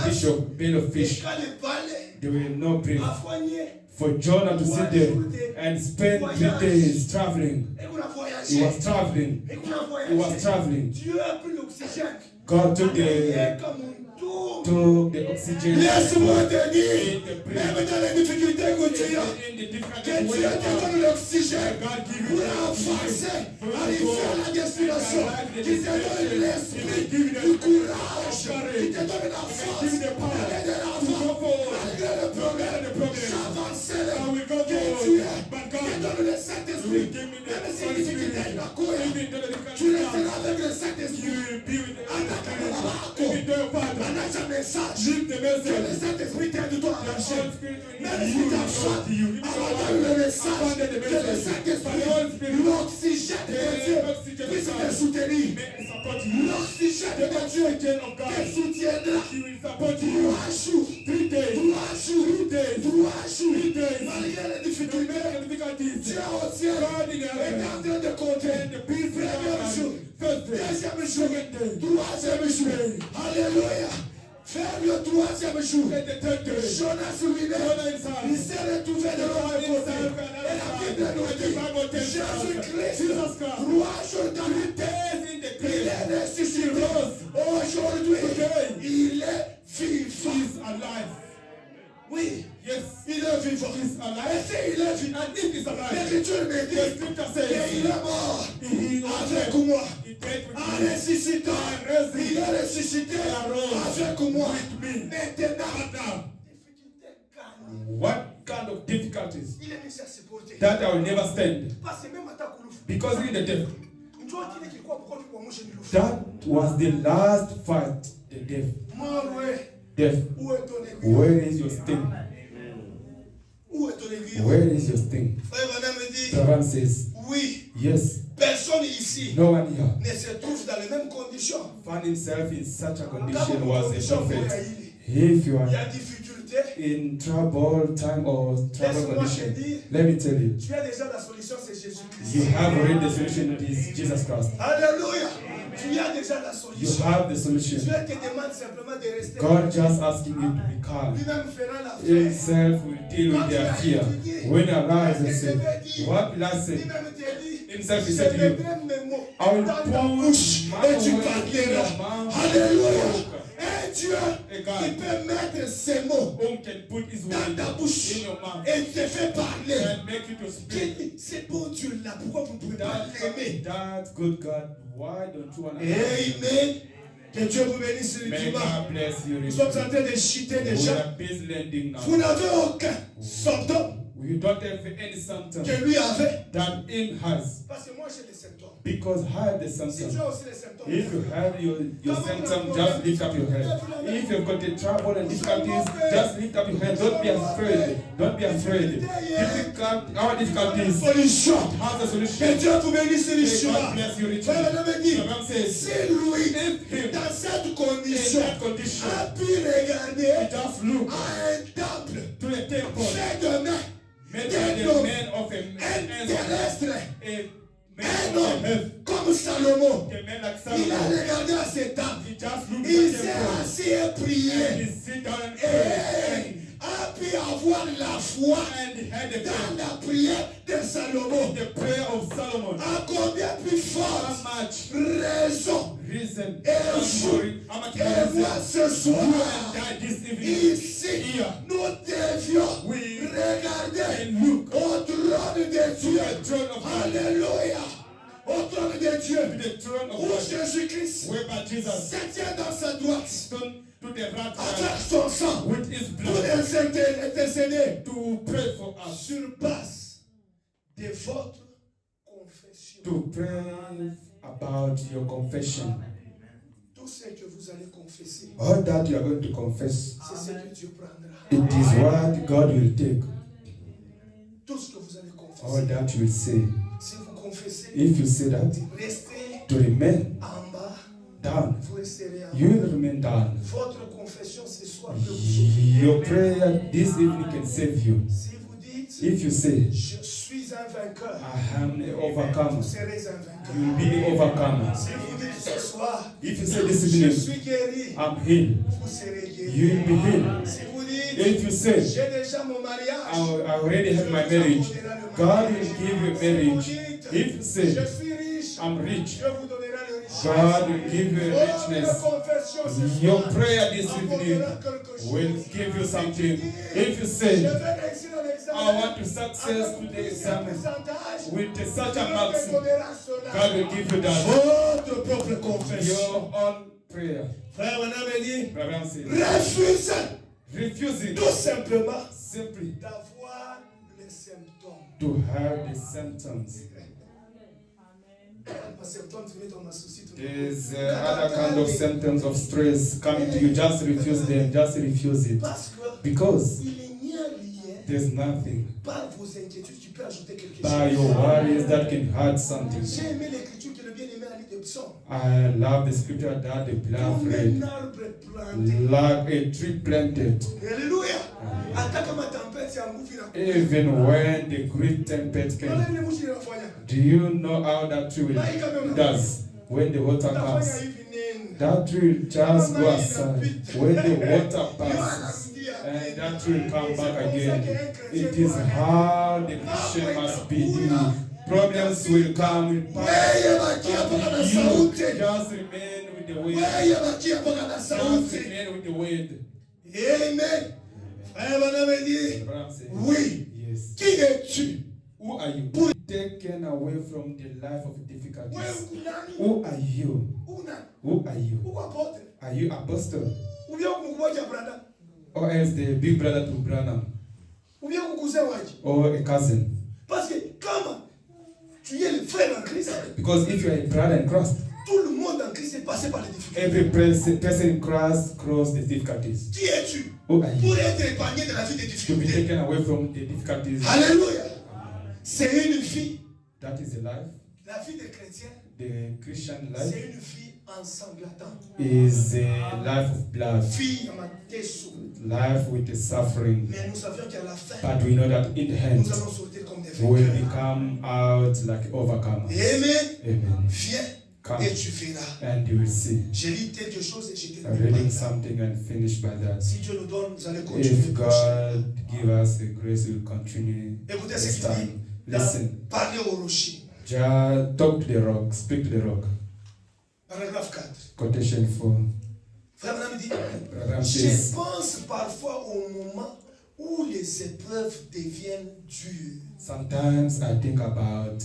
dish of bed of fish. There were no bread. For Jonah to sit there and spend 3 days traveling. He was traveling. He was traveling. God took the oxygen. Laisse-moi te dire, même dans les difficultés que tu as, que Dieu te donne l'oxygène pour avancer, arriver à la destination, qui te donne l'esprit, du courage, qui te donne la force, d'aller de l'avant, malgré le problème, j'avancerai, que Dieu te donne le Saint-Esprit, même si les difficultés ne courent, tu resteras avec le Saint-Esprit, attaque message que le Saint-Esprit t'aide toi à marcher. Même si tu as faim, abandonne le message que le Saint-Esprit, l'oxygène de Dieu, puisse te soutenir. L'oxygène de Dieu te soutiendra. 3 jours, 3 jours, malgré les difficultés, Dieu au ciel est en train de compter. Premier jour, deuxième jour, 3e jour. Alléluia. Vers le 3e jour, Jonas lui-même, il s'est retrouvé de l'autre côté. Et la Bible nous dit, Jésus-Christ, 3 jours dans le temps, il est ressuscité. Aujourd'hui, il est vivant. Oui, yes, il est vivant. Et si il est vivant, l'Écriture me dit qu'il est mort avec moi. En ressuscitant, il est ressuscité avec moi. Maintenant, What kind of difficulties il est mis à supporter. that I will never stand? Parce que même à ta coulouf, Because even the death, tu vois qu'il est quoi pourquoi tu peux manger du loup. that was the last fight, the death. Mort, ouais. Death, Où est ton aiguille? where is your sting? Où est ton aiguille? Where is your sting? Frère Madame me dit, Savan says, oui, yes, personne ici no one here ne se trouve dans les mêmes conditions. found himself in such a Quand condition vous was a conditions pour prophet. y If you il y are a difficulté, in trouble time or trouble laisse-moi te condition, dire, let me tell you, tu as déjà la solution, c'est Jésus-Christ. you have already the solution, it is Jesus Christ. Alléluia. Tu as déjà la You solution. have the solution. Dieu te demande simplement de rester. God just asking you to be calm. Lui-même fera la fête. Himself will deal with their fear. When you arise and say, what will I say? Lui-même te dit, Himself, he je said to you, mettrai mes mots I will dans put ta bouche my et tu word in parleras. your mouth. Alléluia. Un Dieu A God qui peut mettre ses mots who can put his dans word ta bouche in your mouth et te fait parler. and make you to speak. C'est bon Dieu là, pourquoi vous ne pouvez pas l'aimer? That good God, why don't you want to? Amen. Que Dieu vous bénisse May richement. God bless you. Nous sommes en train de chuter We déjà. are busy landing now. Vous n'avez aucun symptôme You don't have any symptom que lui avait. that him has. Parce que moi j'ai des symptômes. Because I have the Si tu symptom. as aussi les symptômes, If you have your symptom, just lift up your head. If you've got the trouble and difficulties, just lift up your head. Don't be afraid. Don't be afraid. Our difficulties solution. has a Que solution. Dieu vous bénisse May richement. God bless you richly. Frère, me dit, The man says, si lui, if him dans cette in condition, that condition, a pu regarder just look à un temple to a temple fait de main, made by the man of a un terrestre, man un of homme earth, comme Salomon, a man like il a Solomon. regardé à cet temple, He just looked il at the s'est temple assis et and prié, he sit down and et prayed a pu avoir la foi and he had a dans faith la prière de Salomon. in the prayer of Solomon. À combien plus How forte much raison reason et jour how much et moi ce you soir, and die this evening ici, here nous devions we regarder can look au trône de to Dieu. the throne of God, Alléluia. Au trône de Dieu. to the throne of Où God, Jésus-Christ whereby Jesus se tient dans sa droite stood to the right avec hand son sang with his pour blood intercéder to pray for us, sur base de votre confession. to pray about your confession. Tout ce que vous allez confesser, All that you are going to confess, c'est ce que Dieu prendra. it is what God will take. Tout ce que vous allez All confesser. that you will say. Si vous confessez, If you say that, restez to remain en bas, down, vous resterez en you bas. will remain down. Votre confession ce soir peut vous sauver. Your prayer this evening can save you. Si vous dites, If you say, je suis un vainqueur, I am an overcomer, vous serez un vainqueur. you will be an overcomer. Si vous dites ce soir, If you say this je evening, suis guéri, I'm healed, vous serez guéri. you will be healed. Si vous dites, If you say, j'ai déjà mon mariage, I already have my marriage, God will give you marriage. If you je say, suis riche, I'm rich, je vous donnerai le richesse. God will give you richness. Your prayer this evening will give you something. If you say, I want to success to the exam with such a marks, God will give you that. Votre propre confession. Your own prayer. Frère Branham dit, Branham says, refusez refusing tout simplement simply d'avoir les symptômes. to have the symptoms. Ma symptôme, tu mets dans ma souci, tu There's other kind of symptoms of stress coming to you. Just refuse them. Just refuse it. Parce que Because il n'y a rien there's nothing par vos inquiétudes qui peut ajouter quelque by your chose. worries that can hurt something. J'ai aimé l'écriture que le bien-aimé a lu de Psaume. I love the scripture that the beloved Comme read. un arbre planté. Like a tree planted, Alléluia. Hata kama tempête ya nguvu inakuja. even when the great tempest Wale came. vile mtu inafanya. Do you know how that tree will does when the water Utafanya comes? hivi nini? That tree will just go aside when the water passes, and that tree will come back again. It is how the Christian must be. Problems will come, will pass, Wewe bakia mpaka na but you sauti. just remain with the wind. Wewe bakia mpaka na Just sauti. remain with the wind. Amen. Frère Branham dit, Abraham said, oui. yes. Qui es-tu? Who are you? Taken away from the life of difficulties. Wewe kunani? Who are you? Una. Who are you? Uko apotre. Are you apostle? Ou bien mkubwa cha brada. Or else the big brother to Branham? Ou bien cousin waje. Or a cousin? Parce que comme tu es le frère en Christ, Because if you are a brother in Christ, tout le monde en Christ est passé par les difficultés. every person in Christ cross the difficulties. Qui es-tu? Who are you? Pour être épargné de la vie des To be difficultés. taken away from the difficulties. Alléluia. C'est une vie. That is the life. La vie des chrétiens, The Christian c'est life une vie ensanglatante. is a life of blood, Vie en dessous. life with the suffering. Mais nous savions qu'à la fin, But we know that in the end, nous allons sortir comme des we will vainqueurs. become out like overcomers. Amen. Amen. Viens Come et tu verras. and you will see. J'ai lu quelque chose et j'étais I'm reading something and finish by that. Si Dieu nous donne, vous allez continuer. If God give us the grace, we'll continue Écoutez ce this qu'il time. dit. Listen, Parlez au rocher. just talk to the rock, speak to the rock. Paragraphe 4. Quotation 4. Frère Branham dit, Branham je says, pense parfois au moment où les épreuves deviennent dures. sometimes I think about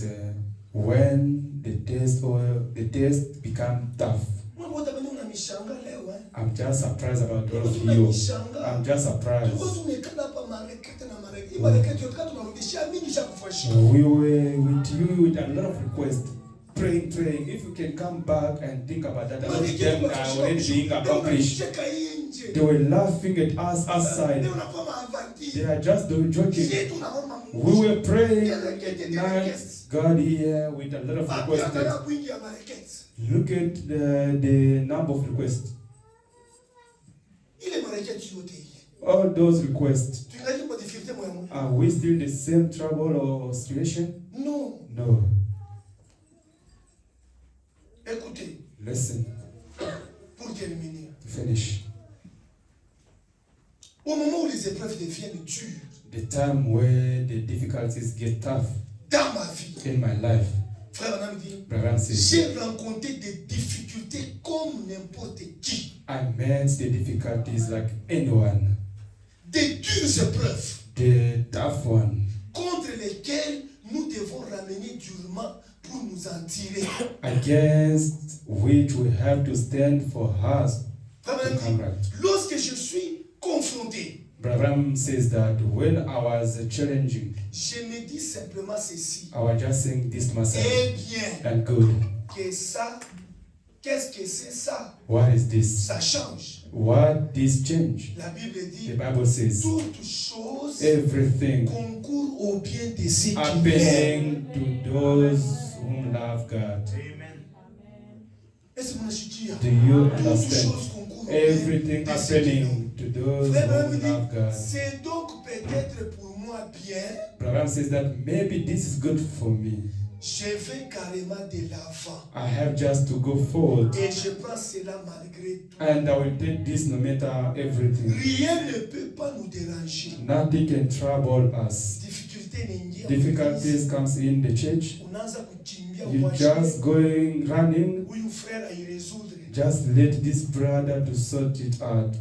when the test become tough. Moi, wote wenye unanishanga leo, I'm just surprised about all of you. unanishanga. I'm just surprised. Tulikuwa tumekana hapa marekete na marekete. Hii marekete yote tunarudishia mingi cha kufashia. We were with you with a lot of requests, praying. If you can come back and think about that, a lot of them are already being accomplished. Cheka hii nje. They were laughing at us outside. Leo unakuwa maavati. They are just joking. Sisi tunaomba Mungu. We were praying tonight, God here with a lot of Angalia requests. wingi ya marekete. Look at the number of requests. Ile marekete yote hii. All those requests. Tungali kwa difficulté moya moya. Are we still in the same trouble or situation? Non. No. Écoutez, Listen, pour terminer. to finish. Au moment où les épreuves deviennent dures The time where the difficulties get tough dans ma vie, in my life, frère Branham dit, Branham says, j'ai rencontré des difficultés comme n'importe qui. I met the difficulties like anyone. Des dures épreuves The tough one contre lesquelles nous devons ramener durement pour nous en tirer. against which we have to stand for us Frère to Branham come dit, right. lorsque je suis confronté, Branham says that when I was challenging, je me dis simplement ceci. I was just saying this to myself, Eh bien, and good, que ça, qu'est-ce que c'est ça? what is this? Ça change. What this change? La Bible The dit, Bible says toutes choses everything concourent au bien de ceux qui l'aiment. happening to those whom love God. Est-ce que vous me suivez? Do you Toutes understand? choses concourent au bien Everything de ceux qui l'aiment. happening to those Frère who me dit, love God. c'est donc peut-être pour moi bien. Abraham says that maybe this is good for me. Je vais carrément de l'avant. I have just to go forward. Et je prends cela malgré tout. And I will take this no matter everything. Rien ne peut pas nous déranger. Nothing can trouble us. Difficulté n'ingia. Difficulties comes in the church. Unaanza kukimbia You just going running. huyu frère airesoudre. Just let this brother to sort it out.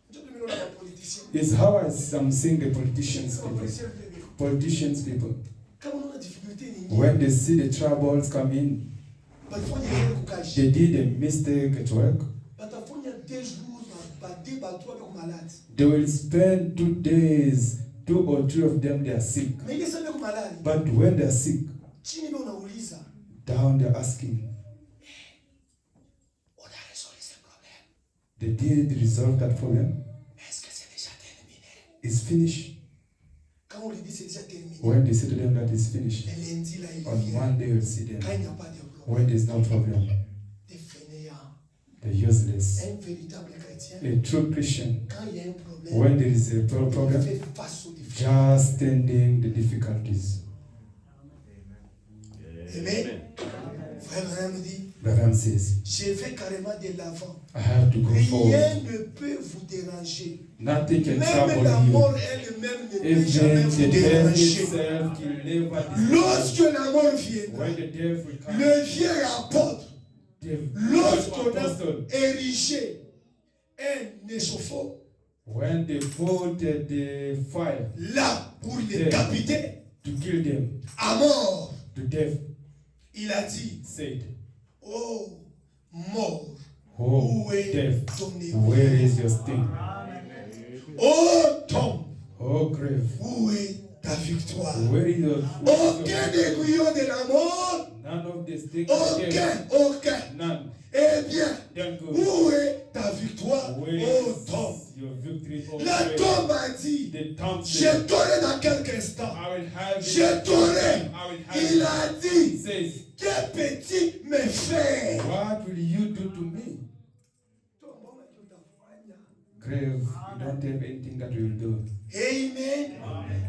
Ndio mimi naona politician. It's how I'm seeing the politicians people. Politicians people. Kama unaona difficulté n'ingia. When they see the troubles come in, Balifanya yeye kukaji. they did a mistake at work. Batafanya 2 jours ba 2 ba 3 bako malade. They will spend 2 days, 2 or 3 of them they are sick. Mais ile sasa bako malade. But when they are sick, Chini ndio unauliza. down they're asking, On a résolu ce problème. they did resolve that problem. Est-ce que c'est déjà terminé? It's finished. Quand on lui dit c'est déjà terminé. When they say to them that it's finished, Le lundi là il on vient. Monday you'll see them. Quand il n'y a pas de problème. When there's no problem, Des fainéants. they're useless. Un véritable chrétien. A true Christian, Quand il y a un problème. when there is a problem, Il fait face aux difficultés. just standing the difficulties. Amen. Frère me dit, Abraham says, je vais carrément de l'avant. I have to go forward. Rien ne peut vous déranger. Nothing can Même trouble la you. mort elle-même ne peut jamais Even vous the death déranger. itself will never disturb Lorsque la mort viendra, you. When the death will come, le vieil apôtre, the lorsqu'on a apostle, érigé un échafaud, when they put the fire là, pour les décapiter, to kill them à mort, to death, il a dit, said, oh, mort, oh où est death, ton where épée? is your sting? Oh, tombe, Oh grave, où est ta victoire? where is your Aucun aiguillon de la mort, none of the sting of death, aucun. none. Eh bien, Then go. où est ta victoire? Where Oh, is tombe. your victory? Oh La grave. tombe a dit, The tomb je said, t'aurai dans quelques instants. I will have Je it. t'aurai. I will have Il it. a He dit, says, quel petit me fait. what will you do to me? Grave, you don't have anything that you will do. Amen.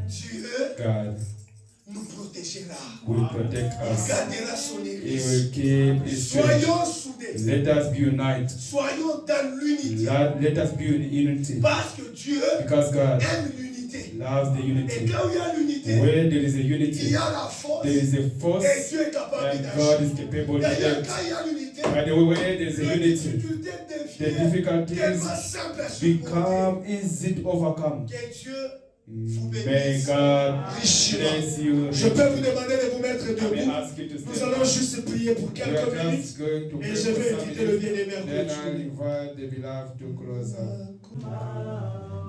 Dieu God nous protégera. will protect Il us. gardera son He église. will keep His church. Soyons soudés. Let us be united. Soyons dans l'unité. Let us be in unity. Parce que Dieu Because God aime l'unité. loves the Et unity. quand il y a l'unité, Where there is a il y unity, a la force. there is a Et force, Dieu est capable and d'agir. God is capable to D'ailleurs, act. quand il y a l'unité, By the way, where there is a les unity, difficultés the deviennent difficulties tellement simples à supporter. become easy to overcome. Que Dieu vous May bénisse God richement. bless you. Je peux vous demander de vous mettre I may debout. ask you to Nous stand. allons juste prier pour We quelques are minutes. just going to Et pray je for vais some inviter le minutes. bien-aimé à Then I'll continuer. invite the beloved to close up.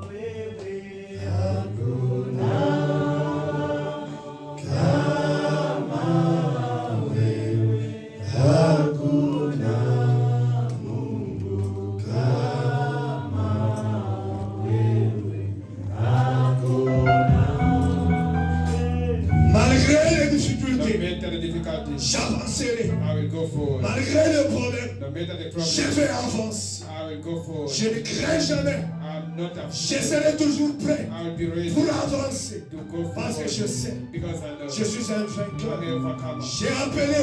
Malgré les No difficultés, matter the difficulties, j'avancerai. I will go forward. Malgré les problèmes, No matter the je problems, vais avancer. I will go forward. Je ne crains jamais. I'm not Je afraid. serai toujours prêt I will be ready pour avancer. to go Parce que je forward sais, because I know je suis un I'm vainqueur. an overcomer. J'ai appelé,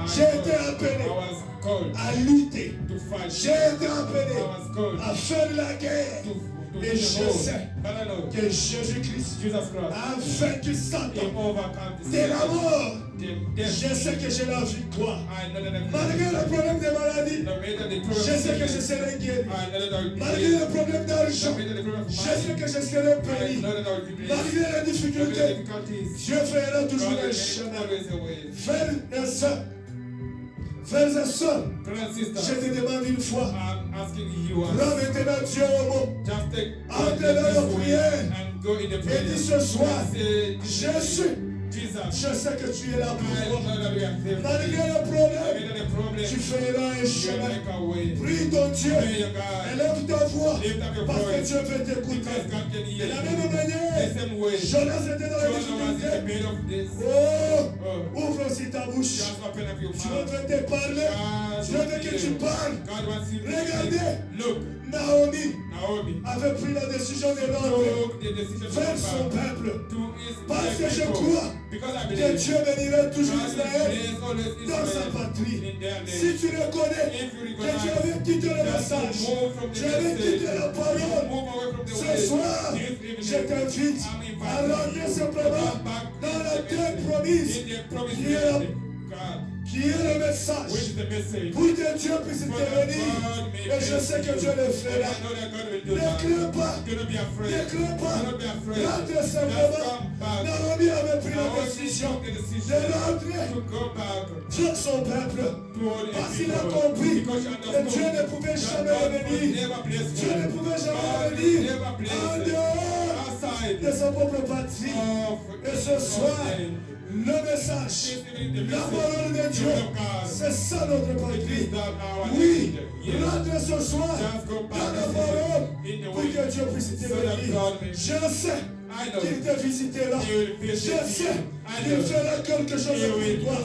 j'ai été I appelé was called à lutter. to fight. J'ai été appelé I was called à faire la guerre. to Et do je the road. sais But I know que Jésus-Christ Jesus Christ, a vaincu He Satan overcome the de la sin, mort. the death. Je sais que j'ai la victoire. I know that I'm Malgré le problème de maladie, no matter the je problem, sais que je serai guéri. I know that I will be Malgré le saved. problème No d'argent, matter the problem of je sais money, que je serai I béni. know that I will be blessed. Malgré les No matter the difficultés, difficulties, Dieu fera toujours God un will chemin. make always a way. Frères et sœurs, frères et sœurs, Brothers and je sisters, te demande une fois, I'm asking you prends maintenant Dieu au mot. just take Entre-les en prière. and go in the Et prayer. dis ce soir, And say, Jésus, Jesus, je sais que tu es là pour I moi. know that we are there. Malgré le No problème, matter the problem, tu feras un you will chemin. make a way. Prie ton Dieu. Pray your God. Élève ta voix. Lift up your Parce que voice. Dieu veut t'écouter. Because God can De hear la you. même manière, The same way. Jonas était dans la Jonah was in the difficulté. middle of this. Oh, ouvre aussi ta bouche. Just open up your Dieu mouth. veut te parler. God Dieu veut que tu parles. God wants you to Regardez. look. Naomi, Naomi avait pris la décision de rentrer took the decision to vers go son back peuple. to his Parce que je people. crois Because I que believe Dieu bénira toujours God Israël will bless always dans sa Israel patrie. in their name. Si tu reconnais If you que tu recognize avais quitté le that message, you move from the tu avais message, quitté la you parole, move away from the ce way, soir, this evening, je t'invite I'm à inviting rentrer you simplement to come back dans la in the terre message, promise, in the promised qui est la- land, God, qui est le message, which is the message. pour que Dieu puisse For that intervenir. God may Et je bless sais que you. Dieu le And fera. I know that God will do Ne that. crains pas. Do not be afraid. Ne crains pas. Do not be afraid. Rentre Just simplement. come back. Naomi avait pris la Naomi décision took the de decision rentrer to go back vers son peuple. to all the Parce qu'il a people. compris Because you que Dieu understood ne pouvait that jamais God will revenir. never bless Dieu ne you. pouvait jamais God will revenir never en bless dehors outside de sa propre patrie. of Et ce soir, le message, la parole de Dieu, c'est ça notre patrie. Oui, rentre ce soir dans la parole pour que Dieu puisse intervenir. Je sais qu'il te visitera. Je sais qu'il fera quelque chose pour toi.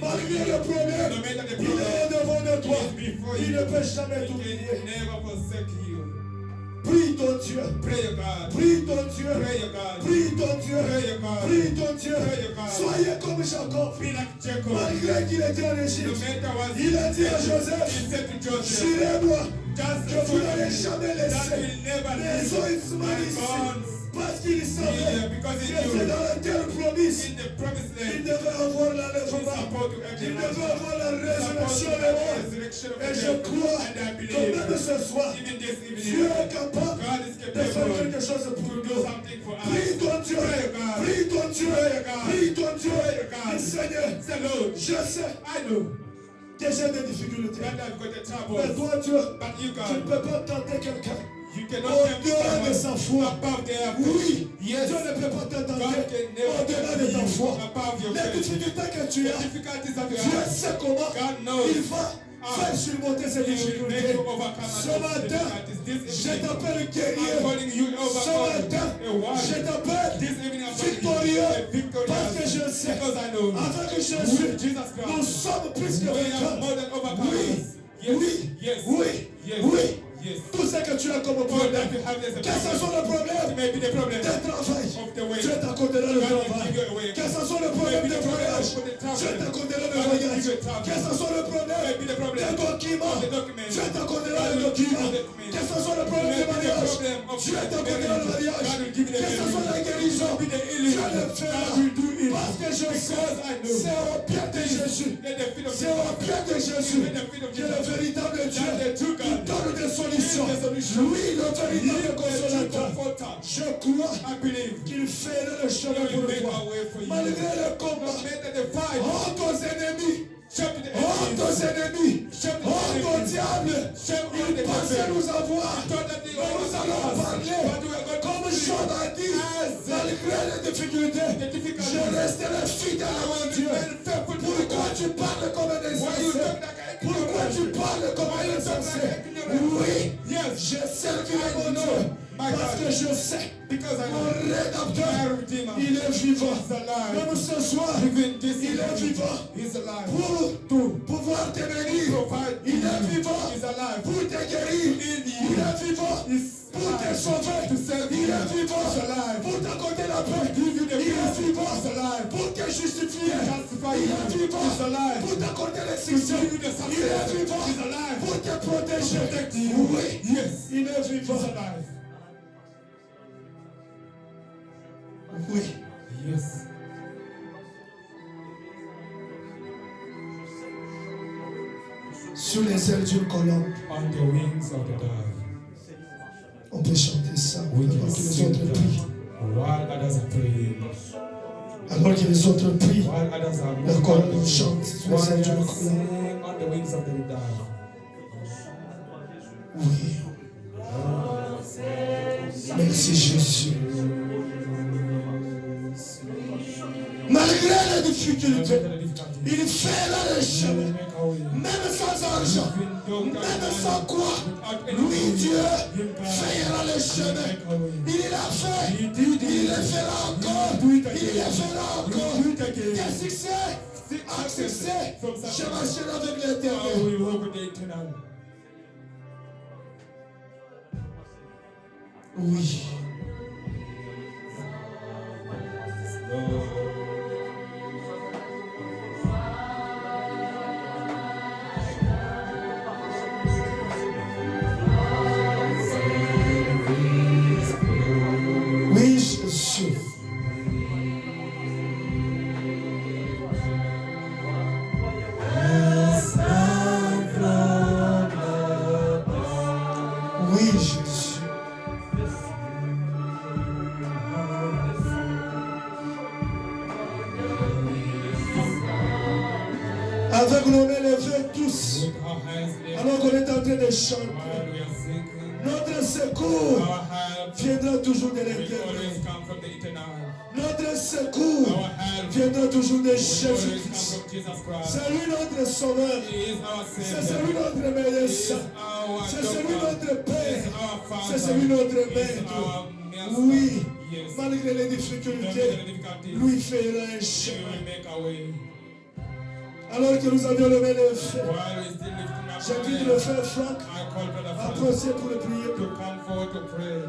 Malgré le problème, il est devant de toi. Il ne peut jamais t'oublier. never forsake you. Prie ton Dieu. Pray your God. Prie ton Dieu. Pray your God. Prie ton Dieu. Pray your God. Prie ton Dieu. Pray your God. Soyez comme Jacob. Be like Jacob. Malgré qu'il était en No Égypte, matter what il a dit à he Joseph, said to Joseph, jurez-moi just que vous n'allez jamais that laisser will never les leave Ismaélites my ici. bonds Parce qu'il savait because he que c'est knew dans la terre promise. in the promised Il land devait avoir he's l'enlèvement. supposed to Il every devait avoir la résurrection the des morts. resurrection of Et the je dead. crois And I que believe même ce soir, even this Dieu evening est capable God is de faire capable quelque chose to pour do nous. something for us. Prie ton Dieu. Pray God. Prie ton Dieu. Pray God. Prie ton Dieu. Pray God. Dis, Seigneur, Say, Lord, je sais I know que j'ai des difficultés. that I've got a Mais trouble, toi, Dieu, but you tu ne God, peux pas tenter quelqu'un you cannot au-delà de tempt sa someone foi. above their Oui, Yes. Dieu ne peut pas te God tenter can never au-delà tempt de ta you foi. above your Les faith. difficultés que tu The as, difficulties that you Dieu have, sait comment God knows. il va faire surmonter ces He will make difficultés. you overcome Ce those matin, difficulties. This je evening, t'appelle I'm guerrier. calling you Ce overcome matin, a war. je t'appelle This evening, I'm calling victorieux. you a victorious. Parce que je sais, Because I know avec with Jésus, Jesus nous Christ, sommes plus que we are vainqueurs. more than overcomers. Oui, Yes, oui, yes, oui, yes, oui. yes. Tout ce que tu as comme All that problème, you have is a que ce soit problem. le problème It may be the problem de travail, of the way. Dieu t'accordera le God will travail. give you a way. Que ce soit le problème de voyage, Dieu t'accordera le voyage. Que ce soit le problème Maybe the problem de document, of the document. Dieu t'accordera God le will give document. you the document. Que ce soit le problème de Maybe the mariage, problem of Dieu the t'accordera le marriage. mariage. God will give you the Que ce soit la marriage. guérison, Maybe the Dieu healing. le God fera. will do it. Parce que je sais, I know. c'est au pied de Jésus. Let the feet of C'est au pied de Jésus Let the feet of que le Jesus. véritable Dieu That the true qui God donne des solutions. is the solution. Lui, le véritable He is the true consolateur. comforter. Je crois I believe qu'il ferait le chemin He pour will make toi. a way for you. Malgré le No combat, matter the fight, honte aux ennemis, shout to the honte aux enemies. ennemis, Shout to honte the au enemies. diable. Shout to Il the pensait devil. nous avoir. Thought that they Mais nous allons were parler. but we are going to Comme speak. Job a dit, malgré les difficultés, The difficulties. je resterai fidèle à mon Dieu. Pourquoi tu parles comme un Why you insensé? talk like an Pourquoi tu ignorant? parles comme Why un you talk insensé? like an ignorant? Oui, Yes, je servirai mon I know, Dieu. my Parce God. que je sais, because I mon know my rédempteur, Redeemer il est vivant. is alive. Même ce soir, Even this il est vivant. He's alive. Pour pouvoir te bénir. Provide. Il est vivant. He's alive. Pour te guérir. Il est vivant. Pour te sauver. Il est vivant. Pour t'accorder la paix. Il est vivant. Pour te justifier. Il est vivant. Pour t'accorder les succès. Il est vivant. Pour te protéger. Oui. Yes. Il est vivant. Oui. Yes. Sur les ailes d'une colombe. On the wings of the dove. On peut chanter ça. We Alors can que les sing autres prient. that while others are praying, Alors que les autres prient. while others are La colombe chante sur while les ailes they d'une are colombe. singing on the wings of the dove. Oui. Merci Jésus. Malgré les difficultés, il fait là le chemin. Même sans argent, même sans quoi, lui Dieu fera le chemin. Il l'a fait, il le fera encore, il le fera encore. Des succès, en succès, je m'enchaîne avec l'éternel. We walk with the eternal. Oui. Oui, Jésus. Oui, Jésus. Avec nos mains levées tous, With our hands lifted, alors qu'on est en train de chanter, while we are singing, notre secours our help viendra toujours de will l'éternel. always come from the eternal. Notre secours Our help viendra toujours de will always come Jésus-Christ. from Jesus Christ. C'est lui notre sauveur. He is our C'est Savior. celui notre He is médecin. our C'est celui doctor. notre He Père. is our Father. C'est celui notre He is maître. our master. Oui, Yes. malgré les No matter difficultés, the difficulties, lui fera un He chemin. will make a way. Alors que nous avions le main levée, While we still lifting up our j'invite le hands, frère Franck I call Brother à Frank procéder pour le prier. to come forward to pray.